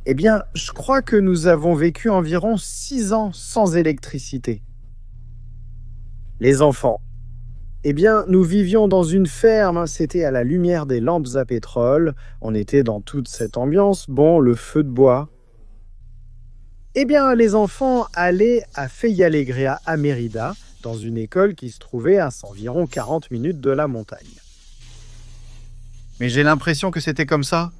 Eh bien, je crois que nous avons vécu environ 6 ans sans électricité. Les enfants. Eh bien, nous vivions dans une ferme, c'était à la lumière des lampes à pétrole, on était dans toute cette ambiance, bon, le feu de bois. Eh bien, les enfants allaient à Feyalegrea à Mérida, dans une école qui se trouvait à environ 40 minutes de la montagne. Mais j'ai l'impression que c'était comme ça.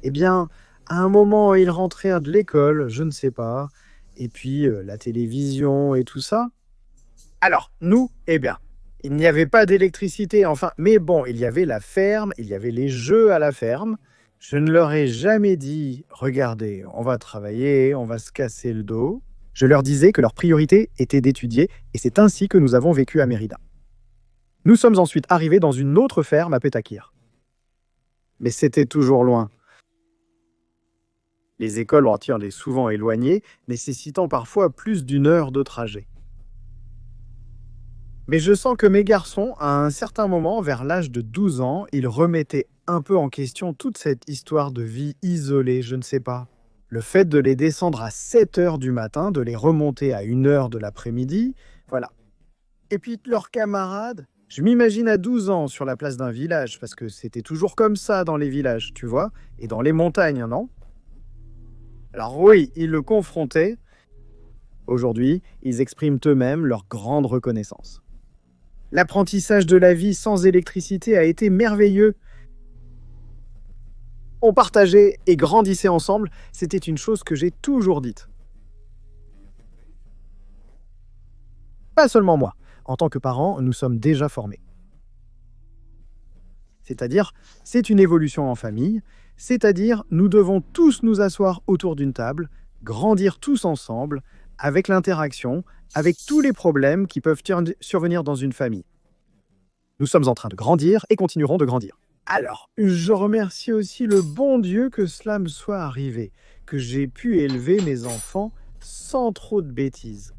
Eh bien, à un moment, ils rentraient de l'école, je ne sais pas, et puis la télévision et tout ça. Alors, nous, eh bien, il n'y avait pas d'électricité, enfin, mais bon, il y avait la ferme, il y avait les jeux à la ferme. Je ne leur ai jamais dit « Regardez, on va travailler, on va se casser le dos ». Je leur disais que leur priorité était d'étudier, et c'est ainsi que nous avons vécu à Mérida. Nous sommes ensuite arrivés dans une autre ferme à Petakir. Mais c'était toujours loin. Les écoles entières étaient souvent éloignées, nécessitant parfois plus d'1 heure de trajet. Mais je sens que mes garçons, à un certain moment, vers l'âge de 12 ans, ils remettaient un peu en question toute cette histoire de vie isolée, je ne sais pas. Le fait de les descendre à 7 heures du matin, de les remonter à 1 heure de l'après-midi, voilà. Et puis leurs camarades, je m'imagine à 12 ans sur la place d'un village, parce que c'était toujours comme ça dans les villages, tu vois, et dans les montagnes, non? Alors oui, ils le confrontaient. Aujourd'hui, ils expriment eux-mêmes leur grande reconnaissance. L'apprentissage de la vie sans électricité a été merveilleux. On partageait et grandissait ensemble, c'était une chose que j'ai toujours dite. Pas seulement moi. En tant que parents, nous sommes déjà formés. C'est-à-dire, c'est une évolution en famille, c'est-à-dire, nous devons tous nous asseoir autour d'une table, grandir tous ensemble, avec l'interaction, avec tous les problèmes qui peuvent survenir dans une famille. Nous sommes en train de grandir et continuerons de grandir. Alors, je remercie aussi le bon Dieu que cela me soit arrivé, que j'ai pu élever mes enfants sans trop de bêtises.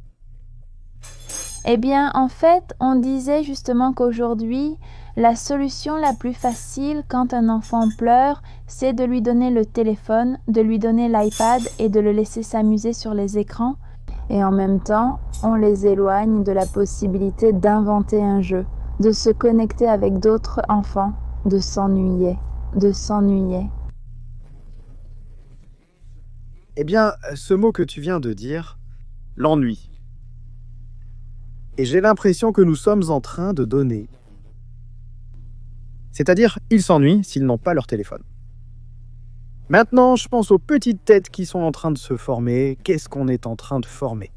Eh bien, en fait, on disait justement qu'aujourd'hui, la solution la plus facile quand un enfant pleure, c'est de lui donner le téléphone, de lui donner l'iPad et de le laisser s'amuser sur les écrans. Et en même temps, on les éloigne de la possibilité d'inventer un jeu, de se connecter avec d'autres enfants, de s'ennuyer. Eh bien, ce mot que tu viens de dire, l'ennui. Et j'ai l'impression que nous sommes en train de donner. C'est-à-dire, ils s'ennuient s'ils n'ont pas leur téléphone. Maintenant, je pense aux petites têtes qui sont en train de se former. Qu'est-ce qu'on est en train de former?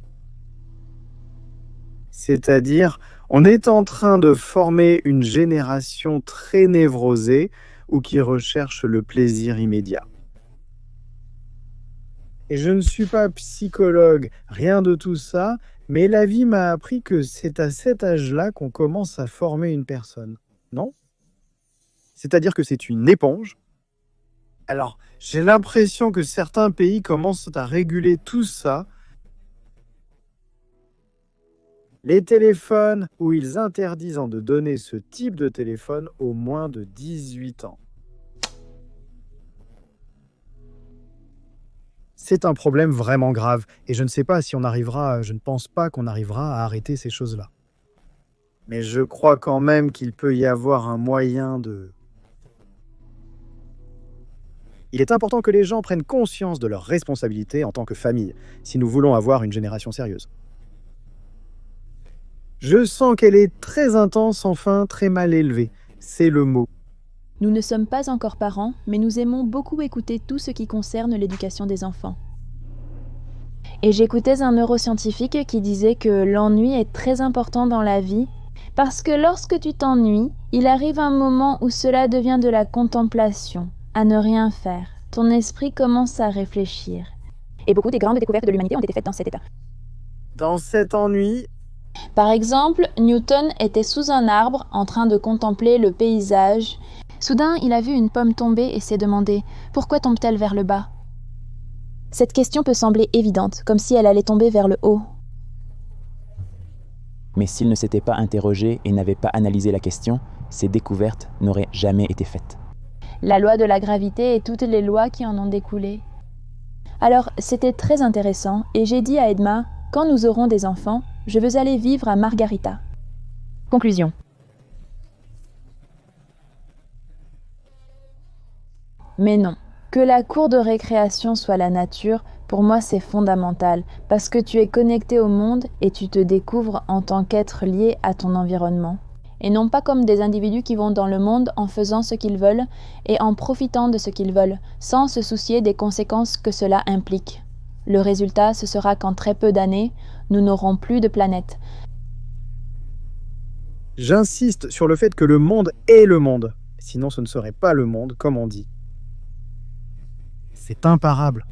C'est-à-dire, on est en train de former une génération très névrosée ou qui recherche le plaisir immédiat. Et je ne suis pas psychologue, rien de tout ça, Mais la vie m'a appris que c'est à cet âge-là qu'on commence à former une personne, non? C'est-à-dire que c'est une éponge. Alors, j'ai l'impression que certains pays commencent à réguler tout ça. Les téléphones, où ils interdisent de donner ce type de téléphone aux moins de 18 ans. C'est un problème vraiment grave, et je ne sais pas si on arrivera, je ne pense pas qu'on arrivera à arrêter ces choses-là. Mais je crois quand même qu'il peut y avoir un moyen de... Il est important que les gens prennent conscience de leurs responsabilités en tant que famille, si nous voulons avoir une génération sérieuse. Je sens qu'elle est très intense, enfin très mal élevée. C'est le mot. Nous ne sommes pas encore parents, mais nous aimons beaucoup écouter tout ce qui concerne l'éducation des enfants. Et j'écoutais un neuroscientifique qui disait que l'ennui est très important dans la vie, parce que lorsque tu t'ennuies, il arrive un moment où cela devient de la contemplation, à ne rien faire. Ton esprit commence à réfléchir. Et beaucoup des grandes découvertes de l'humanité ont été faites dans cet état. Dans cet ennui... Par exemple, Newton était sous un arbre en train de contempler le paysage. Soudain, il a vu une pomme tomber et s'est demandé « Pourquoi tombe-t-elle vers le bas ?» Cette question peut sembler évidente, comme si elle allait tomber vers le haut. Mais s'il ne s'était pas interrogé et n'avait pas analysé la question, ces découvertes n'auraient jamais été faites. La loi de la gravité et toutes les lois qui en ont découlé. Alors, c'était très intéressant et j'ai dit à Edma « Quand nous aurons des enfants, je veux aller vivre à Margarita. » Conclusion. Mais non, que la cour de récréation soit la nature, pour moi c'est fondamental, parce que tu es connecté au monde et tu te découvres en tant qu'être lié à ton environnement. Et non pas comme des individus qui vont dans le monde en faisant ce qu'ils veulent et en profitant de ce qu'ils veulent, sans se soucier des conséquences que cela implique. Le résultat, ce sera qu'en très peu d'années, nous n'aurons plus de planète. J'insiste sur le fait que le monde est le monde. Sinon, ce ne serait pas le monde, comme on dit. C'est imparable.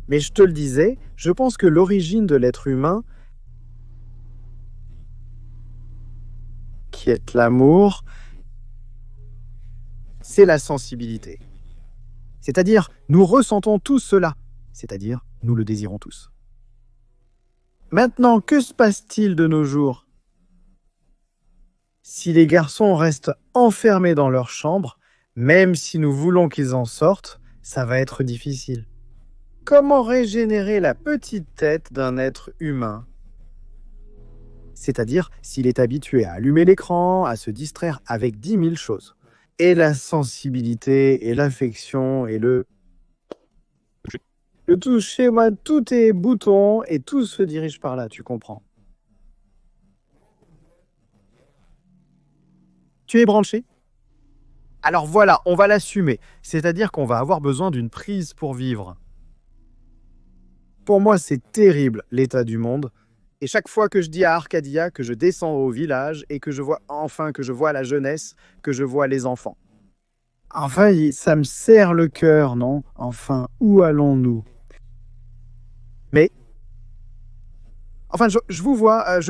Mais je te le disais, je pense que l'origine de l'être humain, qui est l'amour, c'est la sensibilité. C'est-à-dire, nous ressentons tous cela. C'est-à-dire, nous le désirons tous. Maintenant, que se passe-t-il de nos jours? Si les garçons restent enfermés dans leur chambre, même si nous voulons qu'ils en sortent, ça va être difficile. Comment régénérer la petite tête d'un être humain? C'est-à-dire s'il est habitué à allumer l'écran, à se distraire avec 10 000 choses. Et la sensibilité, et l'affection, et le toucher, moi, tout est bouton, et tout se dirige par là, tu comprends. Tu es branché? Alors voilà, on va l'assumer. C'est-à-dire qu'on va avoir besoin d'une prise pour vivre. Pour moi, c'est terrible, l'état du monde. Et chaque fois que je dis à Arcadia que je descends au village et que je vois la jeunesse, que je vois les enfants. Enfin, ça me serre le cœur, non? Enfin, où allons-nous? Mais, enfin, je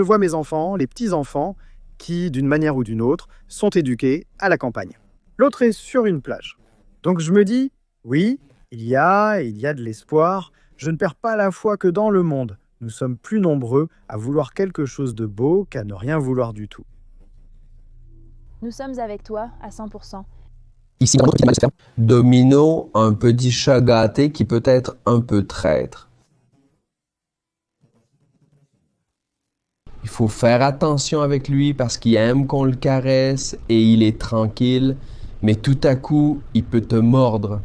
vois mes enfants, les petits-enfants, qui, d'une manière ou d'une autre, sont éduqués à la campagne. L'autre est sur une plage. Donc je me dis, oui, il y a de l'espoir. Je ne perds pas la foi que dans le monde, nous sommes plus nombreux à vouloir quelque chose de beau qu'à ne rien vouloir du tout. Nous sommes avec toi à 100%. Ici, Domino, un petit chat gâté qui peut être un peu traître. Il faut faire attention avec lui parce qu'il aime qu'on le caresse et il est tranquille, mais tout à coup, il peut te mordre.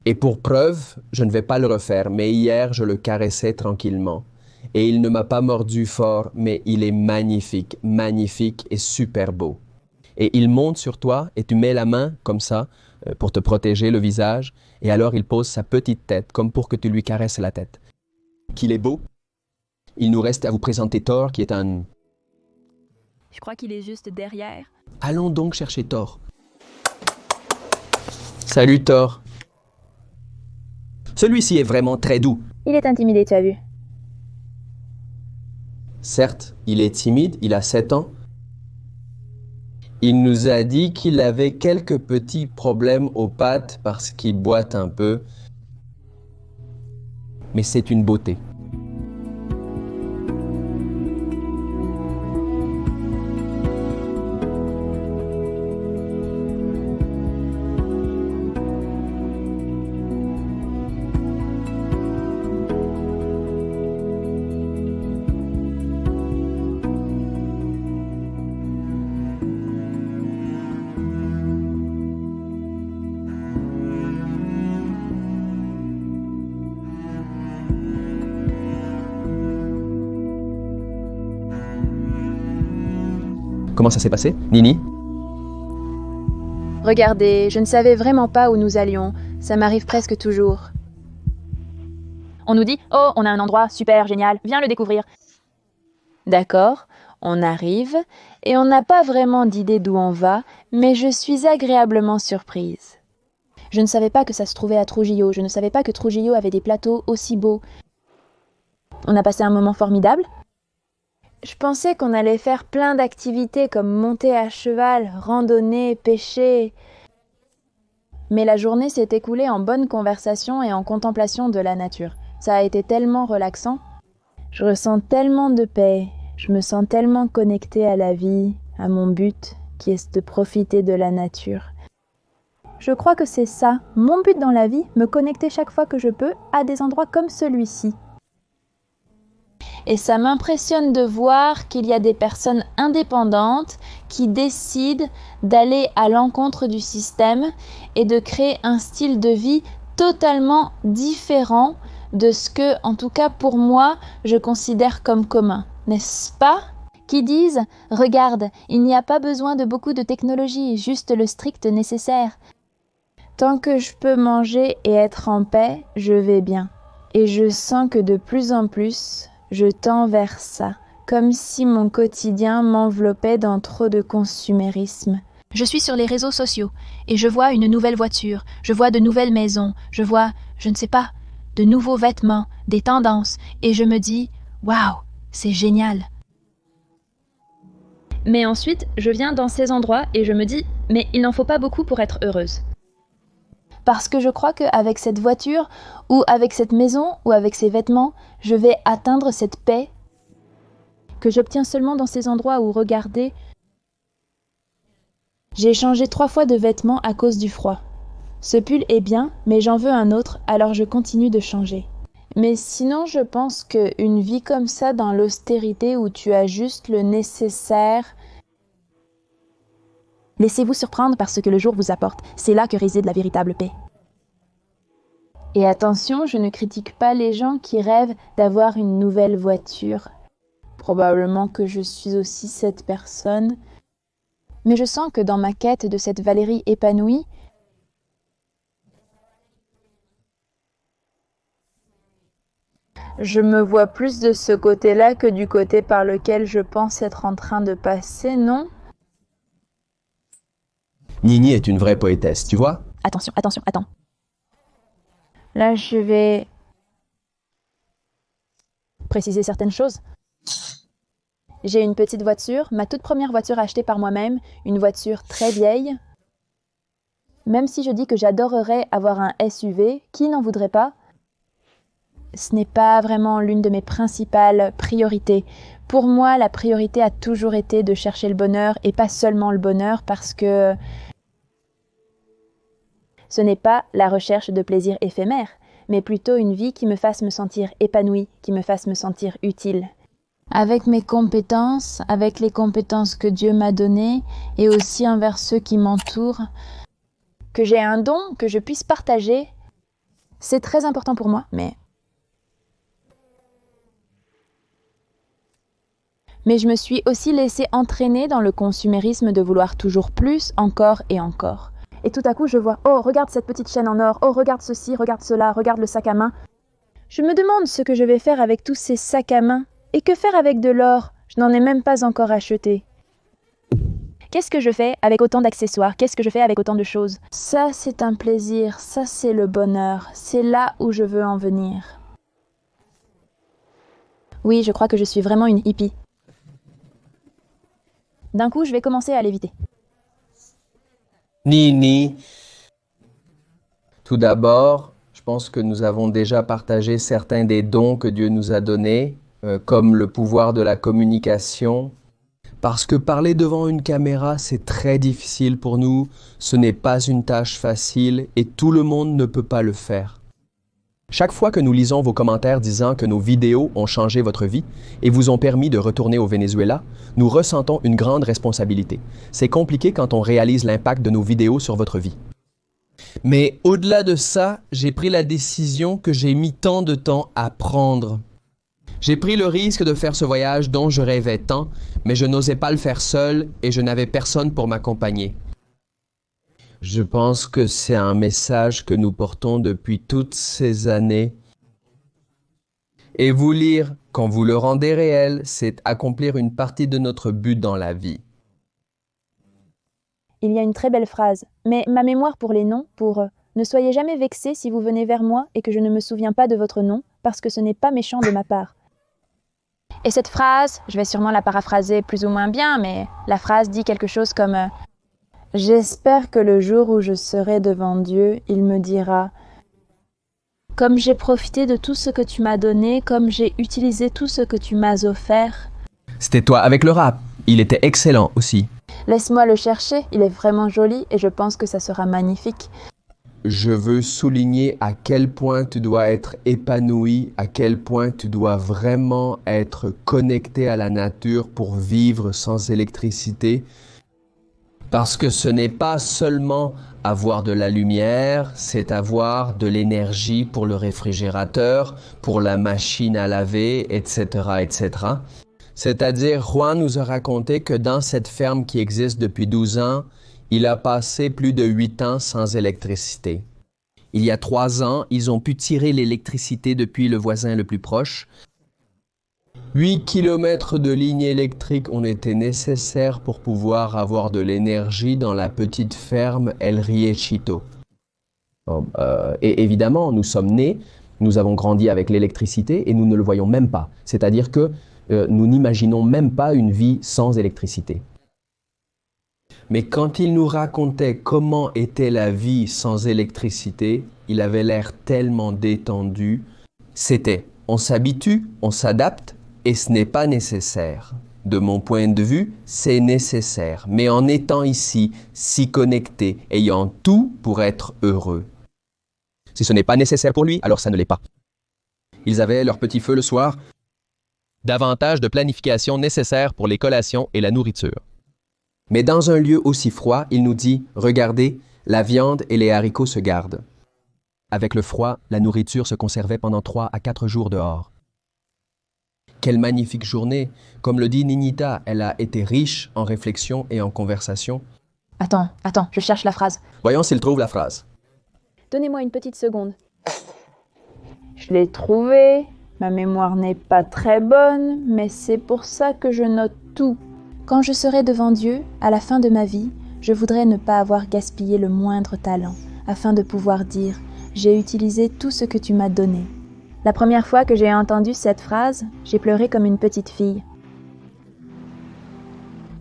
Et pour preuve, je ne vais pas le refaire, mais hier, je le caressais tranquillement. Et il ne m'a pas mordu fort, mais il est magnifique, magnifique et super beau. Et il monte sur toi et tu mets la main comme ça pour te protéger le visage. Et alors il pose sa petite tête comme pour que tu lui caresses la tête. Qu'il est beau. Il nous reste à vous présenter Thor qui est un... Je crois qu'il est juste derrière. Allons donc chercher Thor. Salut Thor. Celui-ci est vraiment très doux. Il est intimidé, tu as vu. Certes, il est timide, il a 7 ans. Il nous a dit qu'il avait quelques petits problèmes aux pattes parce qu'il boite un peu. Mais c'est une beauté. Comment ça s'est passé, Nini? Regardez, je ne savais vraiment pas où nous allions. Ça m'arrive presque toujours. On nous dit « Oh, on a un endroit super génial, viens le découvrir ». D'accord, on arrive et on n'a pas vraiment d'idée d'où on va, mais je suis agréablement surprise. Je ne savais pas que ça se trouvait à Trujillo, je ne savais pas que Trujillo avait des plateaux aussi beaux. On a passé un moment formidable. Je pensais qu'on allait faire plein d'activités comme monter à cheval, randonner, pêcher. Mais la journée s'est écoulée en bonne conversation et en contemplation de la nature. Ça a été tellement relaxant. Je ressens tellement de paix. Je me sens tellement connectée à la vie, à mon but, qui est de profiter de la nature. Je crois que c'est ça, mon but dans la vie, me connecter chaque fois que je peux à des endroits comme celui-ci. Et ça m'impressionne de voir qu'il y a des personnes indépendantes qui décident d'aller à l'encontre du système et de créer un style de vie totalement différent de ce que, en tout cas pour moi, je considère comme commun, n'est-ce pas? Qui disent « Regarde, il n'y a pas besoin de beaucoup de technologie, juste le strict nécessaire. Tant que je peux manger et être en paix, je vais bien. » Et je sens que de plus en plus, je tends vers ça, comme si mon quotidien m'enveloppait dans trop de consumérisme. Je suis sur les réseaux sociaux et je vois une nouvelle voiture, je vois de nouvelles maisons, je vois, je ne sais pas, de nouveaux vêtements, des tendances, et je me dis « Waouh, c'est génial !» Mais ensuite, je viens dans ces endroits et je me dis « Mais il n'en faut pas beaucoup pour être heureuse. » Parce que je crois qu'avec cette voiture, ou avec cette maison, ou avec ces vêtements, je vais atteindre cette paix que j'obtiens seulement dans ces endroits où, regardez, j'ai changé 3 fois de vêtements à cause du froid. Ce pull est bien, mais j'en veux un autre, alors je continue de changer. Mais sinon, je pense qu'une vie comme ça dans l'austérité où tu as juste le nécessaire... Laissez-vous surprendre par ce que le jour vous apporte. C'est là que réside la véritable paix. Et attention, je ne critique pas les gens qui rêvent d'avoir une nouvelle voiture. Probablement que je suis aussi cette personne. Mais je sens que dans ma quête de cette Valérie épanouie, je me vois plus de ce côté-là que du côté par lequel je pense être en train de passer, non ? Nini est une vraie poétesse, tu vois? Attention, attends. Là, je vais préciser certaines choses. J'ai une petite voiture, ma toute première voiture achetée par moi-même, une voiture très vieille. Même si je dis que j'adorerais avoir un SUV, qui n'en voudrait pas? Ce n'est pas vraiment l'une de mes principales priorités. Pour moi, la priorité a toujours été de chercher le bonheur, et pas seulement le bonheur, parce que ce n'est pas la recherche de plaisir éphémère, mais plutôt une vie qui me fasse me sentir épanouie, qui me fasse me sentir utile. Avec mes compétences, avec les compétences que Dieu m'a données, et aussi envers ceux qui m'entourent, que j'ai un don, que je puisse partager, c'est très important pour moi, mais je me suis aussi laissée entraîner dans le consumérisme de vouloir toujours plus, encore et encore. Et tout à coup, je vois « Oh, regarde cette petite chaîne en or, oh, regarde ceci, regarde cela, regarde le sac à main. » Je me demande ce que je vais faire avec tous ces sacs à main. Et que faire avec de l'or? Je n'en ai même pas encore acheté. Qu'est-ce que je fais avec autant d'accessoires? Qu'est-ce que je fais avec autant de choses? Ça, c'est un plaisir, ça, c'est le bonheur. C'est là où je veux en venir. Oui, je crois que je suis vraiment une hippie. D'un coup, je vais commencer à léviter. Nini. Tout d'abord, je pense que nous avons déjà partagé certains des dons que Dieu nous a donnés, comme le pouvoir de la communication. Parce que parler devant une caméra, c'est très difficile pour nous, ce n'est pas une tâche facile et tout le monde ne peut pas le faire. Chaque fois que nous lisons vos commentaires disant que nos vidéos ont changé votre vie et vous ont permis de retourner au Venezuela, nous ressentons une grande responsabilité. C'est compliqué quand on réalise l'impact de nos vidéos sur votre vie. Mais au-delà de ça, j'ai pris la décision que j'ai mis tant de temps à prendre. J'ai pris le risque de faire ce voyage dont je rêvais tant, mais je n'osais pas le faire seul et je n'avais personne pour m'accompagner. Je pense que c'est un message que nous portons depuis toutes ces années. Et vous lire, quand vous le rendez réel, c'est accomplir une partie de notre but dans la vie. Il y a une très belle phrase, mais ma mémoire pour les noms, pour « Ne soyez jamais vexés si vous venez vers moi et que je ne me souviens pas de votre nom, parce que ce n'est pas méchant de ma part. » Et cette phrase, je vais sûrement la paraphraser plus ou moins bien, mais la phrase dit quelque chose comme « J'espère que le jour où je serai devant Dieu, il me dira « Comme j'ai profité de tout ce que tu m'as donné, comme j'ai utilisé tout ce que tu m'as offert. » C'était toi avec le rap. Il était excellent aussi. Laisse-moi le chercher, il est vraiment joli et je pense que ça sera magnifique. Je veux souligner à quel point tu dois être épanoui, à quel point tu dois vraiment être connecté à la nature pour vivre sans électricité. Parce que ce n'est pas seulement avoir de la lumière, c'est avoir de l'énergie pour le réfrigérateur, pour la machine à laver, etc., etc. C'est-à-dire, Juan nous a raconté que dans cette ferme qui existe depuis 12 ans, il a passé plus de 8 ans sans électricité. Il y a 3 ans, ils ont pu tirer l'électricité depuis le voisin le plus proche. 8 kilomètres de lignes électriques ont été nécessaires pour pouvoir avoir de l'énergie dans la petite ferme El Riechito. Et évidemment, nous sommes nés, nous avons grandi avec l'électricité et nous ne le voyons même pas. C'est-à-dire que nous n'imaginons même pas une vie sans électricité. Mais quand il nous racontait comment était la vie sans électricité, il avait l'air tellement détendu. C'était « on s'habitue, on s'adapte et ce n'est pas nécessaire. De mon point de vue, c'est nécessaire. Mais en étant ici, si connecté, ayant tout pour être heureux. Si ce n'est pas nécessaire pour lui, alors ça ne l'est pas. » Ils avaient leur petit feu le soir. Davantage de planification nécessaire pour les collations et la nourriture. Mais dans un lieu aussi froid, il nous dit « Regardez, la viande et les haricots se gardent. » Avec le froid, la nourriture se conservait pendant 3 à 4 jours dehors. Quelle magnifique journée! Comme le dit Ninita, elle a été riche en réflexion et en conversation. Attends, je cherche la phrase. Voyons s'il trouve la phrase. Donnez-moi une petite seconde. Je l'ai trouvée. Ma mémoire n'est pas très bonne, mais c'est pour ça que je note tout. Quand je serai devant Dieu, à la fin de ma vie, je voudrais ne pas avoir gaspillé le moindre talent, afin de pouvoir dire « J'ai utilisé tout ce que tu m'as donné ». La première fois que j'ai entendu cette phrase, j'ai pleuré comme une petite fille.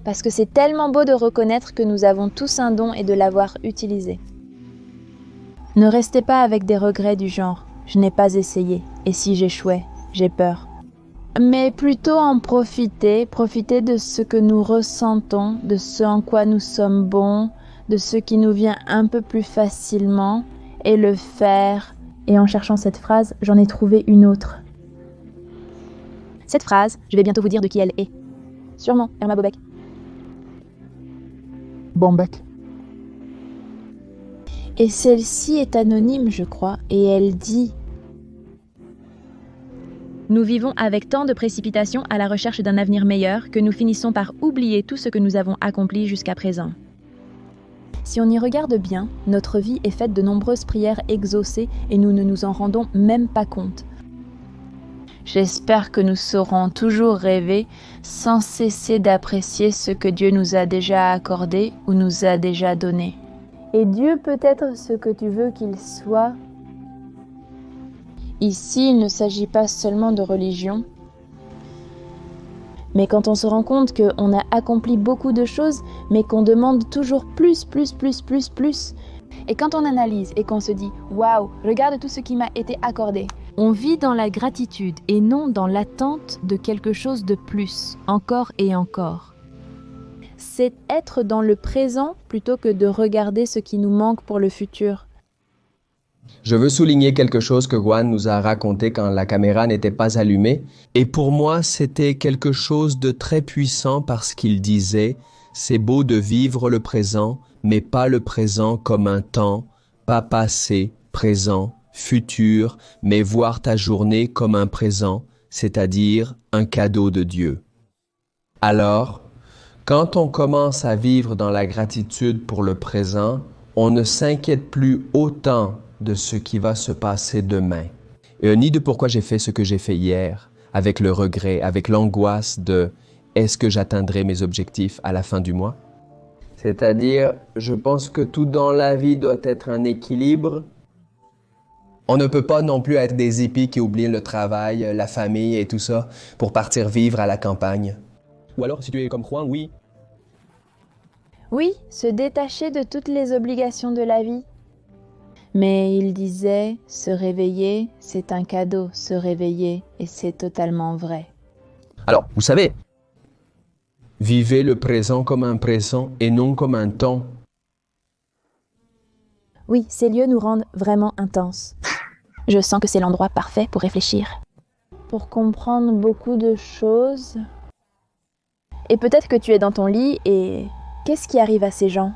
Parce que c'est tellement beau de reconnaître que nous avons tous un don et de l'avoir utilisé. Ne restez pas avec des regrets du genre « Je n'ai pas essayé, et si j'échouais, j'ai peur ». Mais plutôt en profiter de ce que nous ressentons, de ce en quoi nous sommes bons, de ce qui nous vient un peu plus facilement, et le faire. Et en cherchant cette phrase, j'en ai trouvé une autre. Cette phrase, je vais bientôt vous dire de qui elle est. Sûrement, Irma Bobek. Bombeck. Et celle-ci est anonyme, je crois, et elle dit... Nous vivons avec tant de précipitation à la recherche d'un avenir meilleur que nous finissons par oublier tout ce que nous avons accompli jusqu'à présent. Si on y regarde bien, notre vie est faite de nombreuses prières exaucées et nous ne nous en rendons même pas compte. J'espère que nous saurons toujours rêver sans cesser d'apprécier ce que Dieu nous a déjà accordé ou nous a déjà donné. Et Dieu peut être ce que tu veux qu'il soit. Ici, il ne s'agit pas seulement de religion, Mais quand on se rend compte qu'on a accompli beaucoup de choses, mais qu'on demande toujours plus, et quand on analyse et qu'on se dit « Waouh, regarde tout ce qui m'a été accordé », on vit dans la gratitude et non dans l'attente de quelque chose de plus, encore et encore. C'est être dans le présent plutôt que de regarder ce qui nous manque pour le futur. Je veux souligner quelque chose que Juan nous a raconté quand la caméra n'était pas allumée. Et pour moi, c'était quelque chose de très puissant parce qu'il disait « C'est beau de vivre le présent, mais pas le présent comme un temps, pas passé, présent, futur, mais voir ta journée comme un présent, c'est-à-dire un cadeau de Dieu. » Alors, quand on commence à vivre dans la gratitude pour le présent, on ne s'inquiète plus autant de ce qui va se passer demain. Ni de pourquoi j'ai fait ce que j'ai fait hier, avec le regret, avec l'angoisse de « est-ce que j'atteindrai mes objectifs à la fin du mois ?» C'est-à-dire, je pense que tout dans la vie doit être un équilibre. On ne peut pas non plus être des hippies qui oublient le travail, la famille et tout ça pour partir vivre à la campagne. Ou alors, si tu es comme Juan, oui. Oui, se détacher de toutes les obligations de la vie. Mais il disait, se réveiller, c'est un cadeau, se réveiller, et c'est totalement vrai. Alors, vous savez, vivez le présent comme un présent et non comme un temps. Oui, ces lieux nous rendent vraiment intenses. Je sens que c'est l'endroit parfait pour réfléchir. Pour comprendre beaucoup de choses. Et peut-être que tu es dans ton lit et qu'est-ce qui arrive à ces gens ?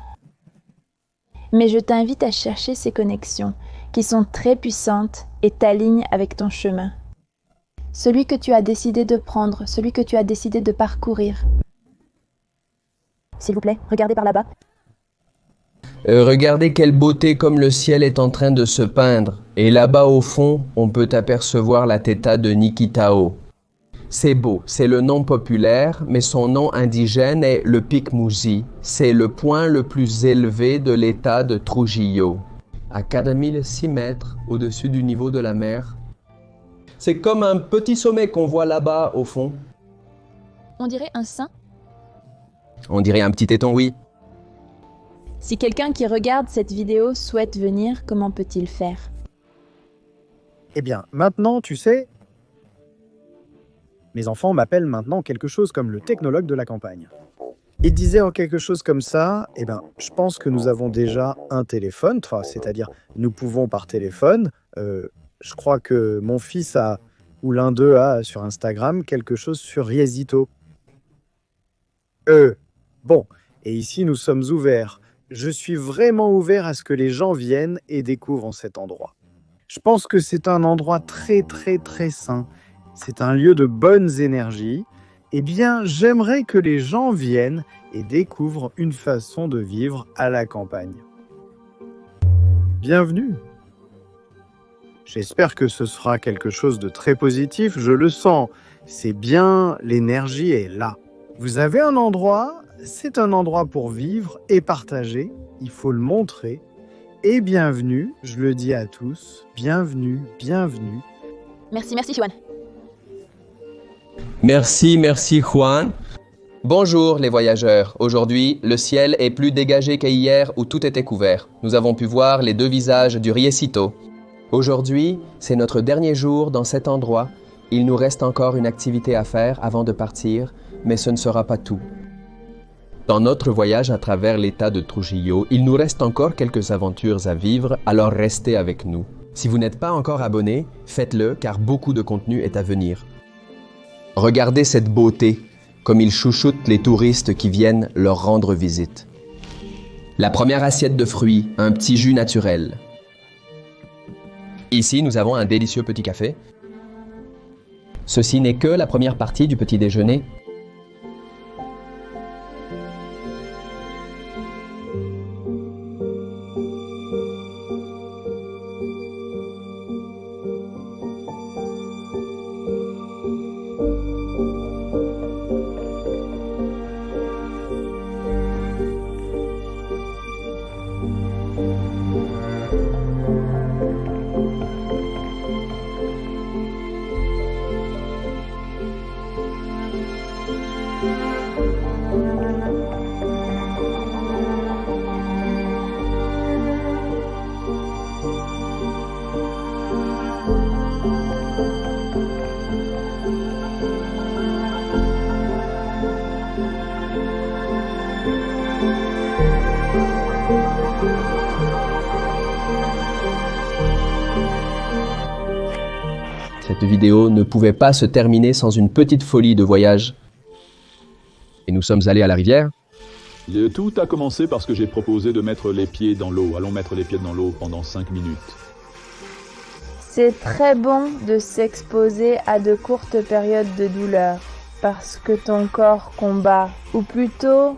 Mais je t'invite à chercher ces connexions qui sont très puissantes et t'alignent avec ton chemin. Celui que tu as décidé de prendre, celui que tu as décidé de parcourir. S'il vous plaît, regardez par là-bas. Regardez quelle beauté comme le ciel est en train de se peindre. Et là-bas au fond, on peut apercevoir la teta de Nikitao. C'est beau, c'est le nom populaire, mais son nom indigène est le Pic Musi. C'est le point le plus élevé de l'état de Trujillo, à 4006 mètres au-dessus du niveau de la mer. C'est comme un petit sommet qu'on voit là-bas au fond. On dirait un sein. On dirait un petit téton, oui. Si quelqu'un qui regarde cette vidéo souhaite venir, comment peut-il faire ? Eh bien, maintenant, tu sais, mes enfants m'appellent maintenant quelque chose comme le technologue de la campagne. Ils disaient en quelque chose comme ça, eh bien, je pense que nous avons déjà un téléphone, c'est-à-dire nous pouvons par téléphone, je crois que mon fils a, ou l'un d'eux a sur Instagram, quelque chose sur Riesito. Bon, et ici nous sommes ouverts. Je suis vraiment ouvert à ce que les gens viennent et découvrent cet endroit. Je pense que c'est un endroit très sain. C'est un lieu de bonnes énergies. Eh bien, j'aimerais que les gens viennent et découvrent une façon de vivre à la campagne. Bienvenue. J'espère que ce sera quelque chose de très positif, je le sens. C'est bien, l'énergie est là. Vous avez un endroit, c'est un endroit pour vivre et partager. Il faut le montrer. Et bienvenue, je le dis à tous, bienvenue. Merci Juan. Merci Juan. Bonjour les voyageurs. Aujourd'hui, le ciel est plus dégagé qu'hier où tout était couvert. Nous avons pu voir les deux visages du Riesito. Aujourd'hui, c'est notre dernier jour dans cet endroit. Il nous reste encore une activité à faire avant de partir, mais ce ne sera pas tout. Dans notre voyage à travers l'état de Trujillo, il nous reste encore quelques aventures à vivre, alors restez avec nous. Si vous n'êtes pas encore abonné, faites-le car beaucoup de contenu est à venir. Regardez cette beauté, comme ils chouchoutent les touristes qui viennent leur rendre visite. La première assiette de fruits, un petit jus naturel. Ici, nous avons un délicieux petit café. Ceci n'est que la première partie du petit déjeuner. Cette vidéo ne pouvait pas se terminer sans une petite folie de voyage. Et nous sommes allés à la rivière. Tout a commencé parce que j'ai proposé de mettre les pieds dans l'eau. Allons mettre les pieds dans l'eau pendant 5 minutes. C'est très bon de s'exposer à de courtes périodes de douleur, parce que ton corps combat, ou plutôt...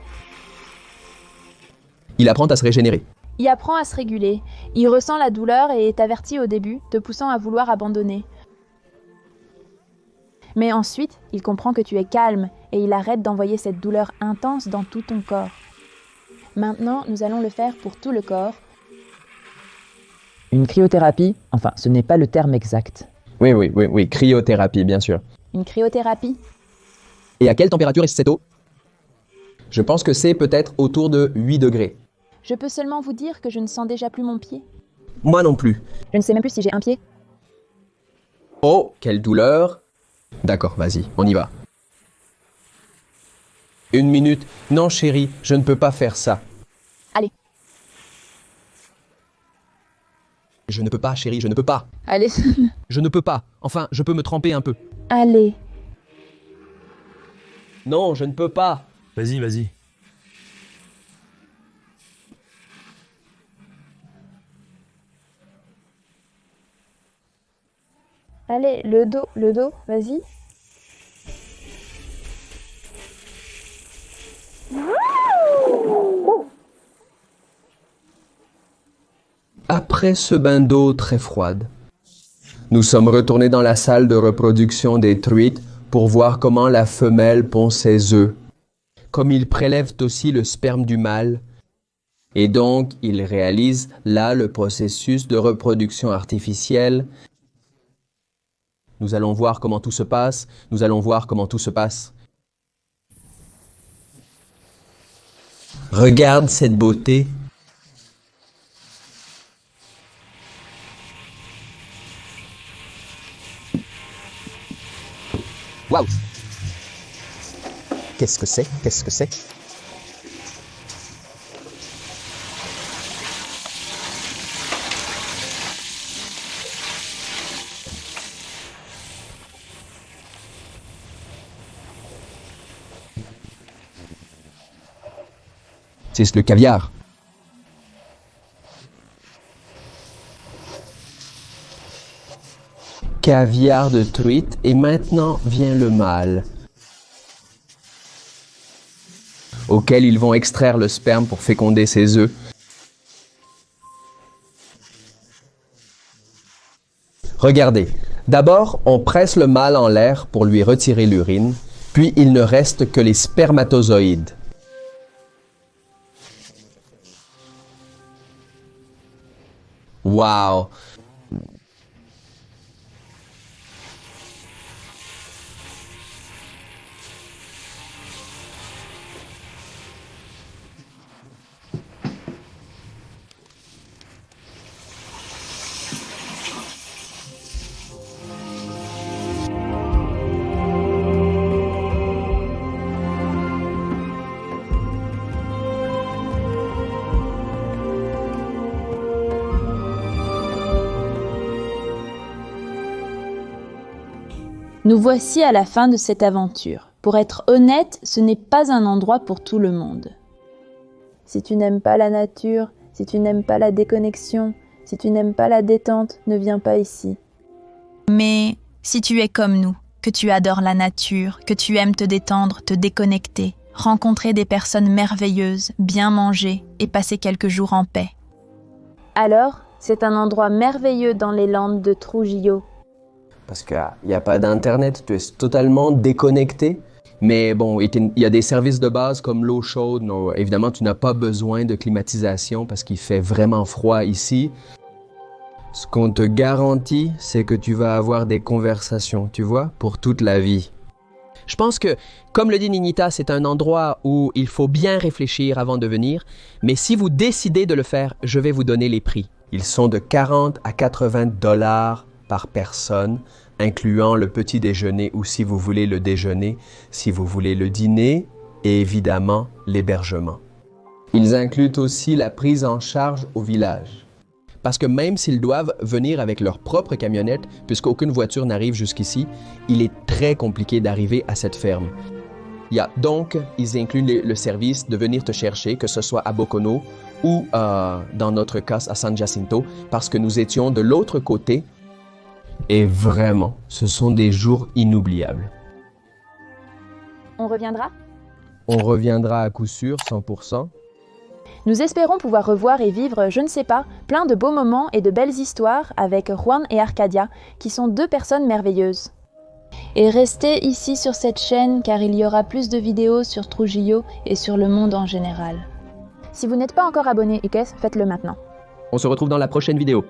Il apprend à se régénérer. Il apprend à se réguler. Il ressent la douleur et est averti au début, te poussant à vouloir abandonner. Mais ensuite, il comprend que tu es calme et il arrête d'envoyer cette douleur intense dans tout ton corps. Maintenant, nous allons le faire pour tout le corps. Une cryothérapie, enfin, ce n'est pas le terme exact. Oui, cryothérapie, bien sûr. Une cryothérapie. Et à quelle température est cette eau? Je pense que c'est peut-être autour de 8 degrés. Je peux seulement vous dire que je ne sens déjà plus mon pied. Moi non plus. Je ne sais même plus si j'ai un pied. Oh, quelle douleur! D'accord, vas-y, on y va. 1 minute. Non, chérie, je ne peux pas faire ça. Allez. Je ne peux pas, chérie, je ne peux pas. Allez. Je ne peux pas. Enfin, je peux me tremper un peu. Allez. Non, je ne peux pas. Vas-y, vas-y. Allez, le dos, vas-y. Après ce bain d'eau très froide, nous sommes retournés dans la salle de reproduction des truites pour voir comment la femelle pond ses œufs, comme ils prélèvent aussi le sperme du mâle, et donc ils réalisent là le processus de reproduction artificielle. Nous allons voir comment tout se passe, Regarde cette beauté. Waouh! Qu'est-ce que c'est? C'est le caviar. Caviar de truite, et maintenant vient le mâle, auquel ils vont extraire le sperme pour féconder ses œufs. Regardez, d'abord on presse le mâle en l'air pour lui retirer l'urine, puis il ne reste que les spermatozoïdes. Wow! Nous voici à la fin de cette aventure. Pour être honnête, ce n'est pas un endroit pour tout le monde. Si tu n'aimes pas la nature, si tu n'aimes pas la déconnexion, si tu n'aimes pas la détente, ne viens pas ici. Mais si tu es comme nous, que tu adores la nature, que tu aimes te détendre, te déconnecter, rencontrer des personnes merveilleuses, bien manger et passer quelques jours en paix. Alors, c'est un endroit merveilleux dans les Landes de Trujillo. Parce qu'il n'y a pas d'internet, tu es totalement déconnecté. Mais bon, il y a des services de base comme l'eau chaude. Non, évidemment, tu n'as pas besoin de climatisation parce qu'il fait vraiment froid ici. Ce qu'on te garantit, c'est que tu vas avoir des conversations, tu vois, pour toute la vie. Je pense que, comme le dit Ninita, c'est un endroit où il faut bien réfléchir avant de venir. Mais si vous décidez de le faire, je vais vous donner les prix. Ils sont de 40 à 80 $ par personne, incluant le petit déjeuner ou si vous voulez le déjeuner, si vous voulez le dîner et évidemment l'hébergement. Ils incluent aussi la prise en charge au village. Parce que même s'ils doivent venir avec leur propre camionnette, puisqu'aucune voiture n'arrive jusqu'ici, il est très compliqué d'arriver à cette ferme. Donc, ils incluent le service de venir te chercher, que ce soit à Bocono ou dans notre cas à San Jacinto, parce que nous étions de l'autre côté. Et vraiment, ce sont des jours inoubliables. On reviendra? On reviendra à coup sûr, 100%. Nous espérons pouvoir revoir et vivre, je ne sais pas, plein de beaux moments et de belles histoires avec Juan et Arcadia, qui sont deux personnes merveilleuses. Et restez ici sur cette chaîne car il y aura plus de vidéos sur Trujillo et sur le monde en général. Si vous n'êtes pas encore abonné, Ikes, faites-le maintenant. On se retrouve dans la prochaine vidéo.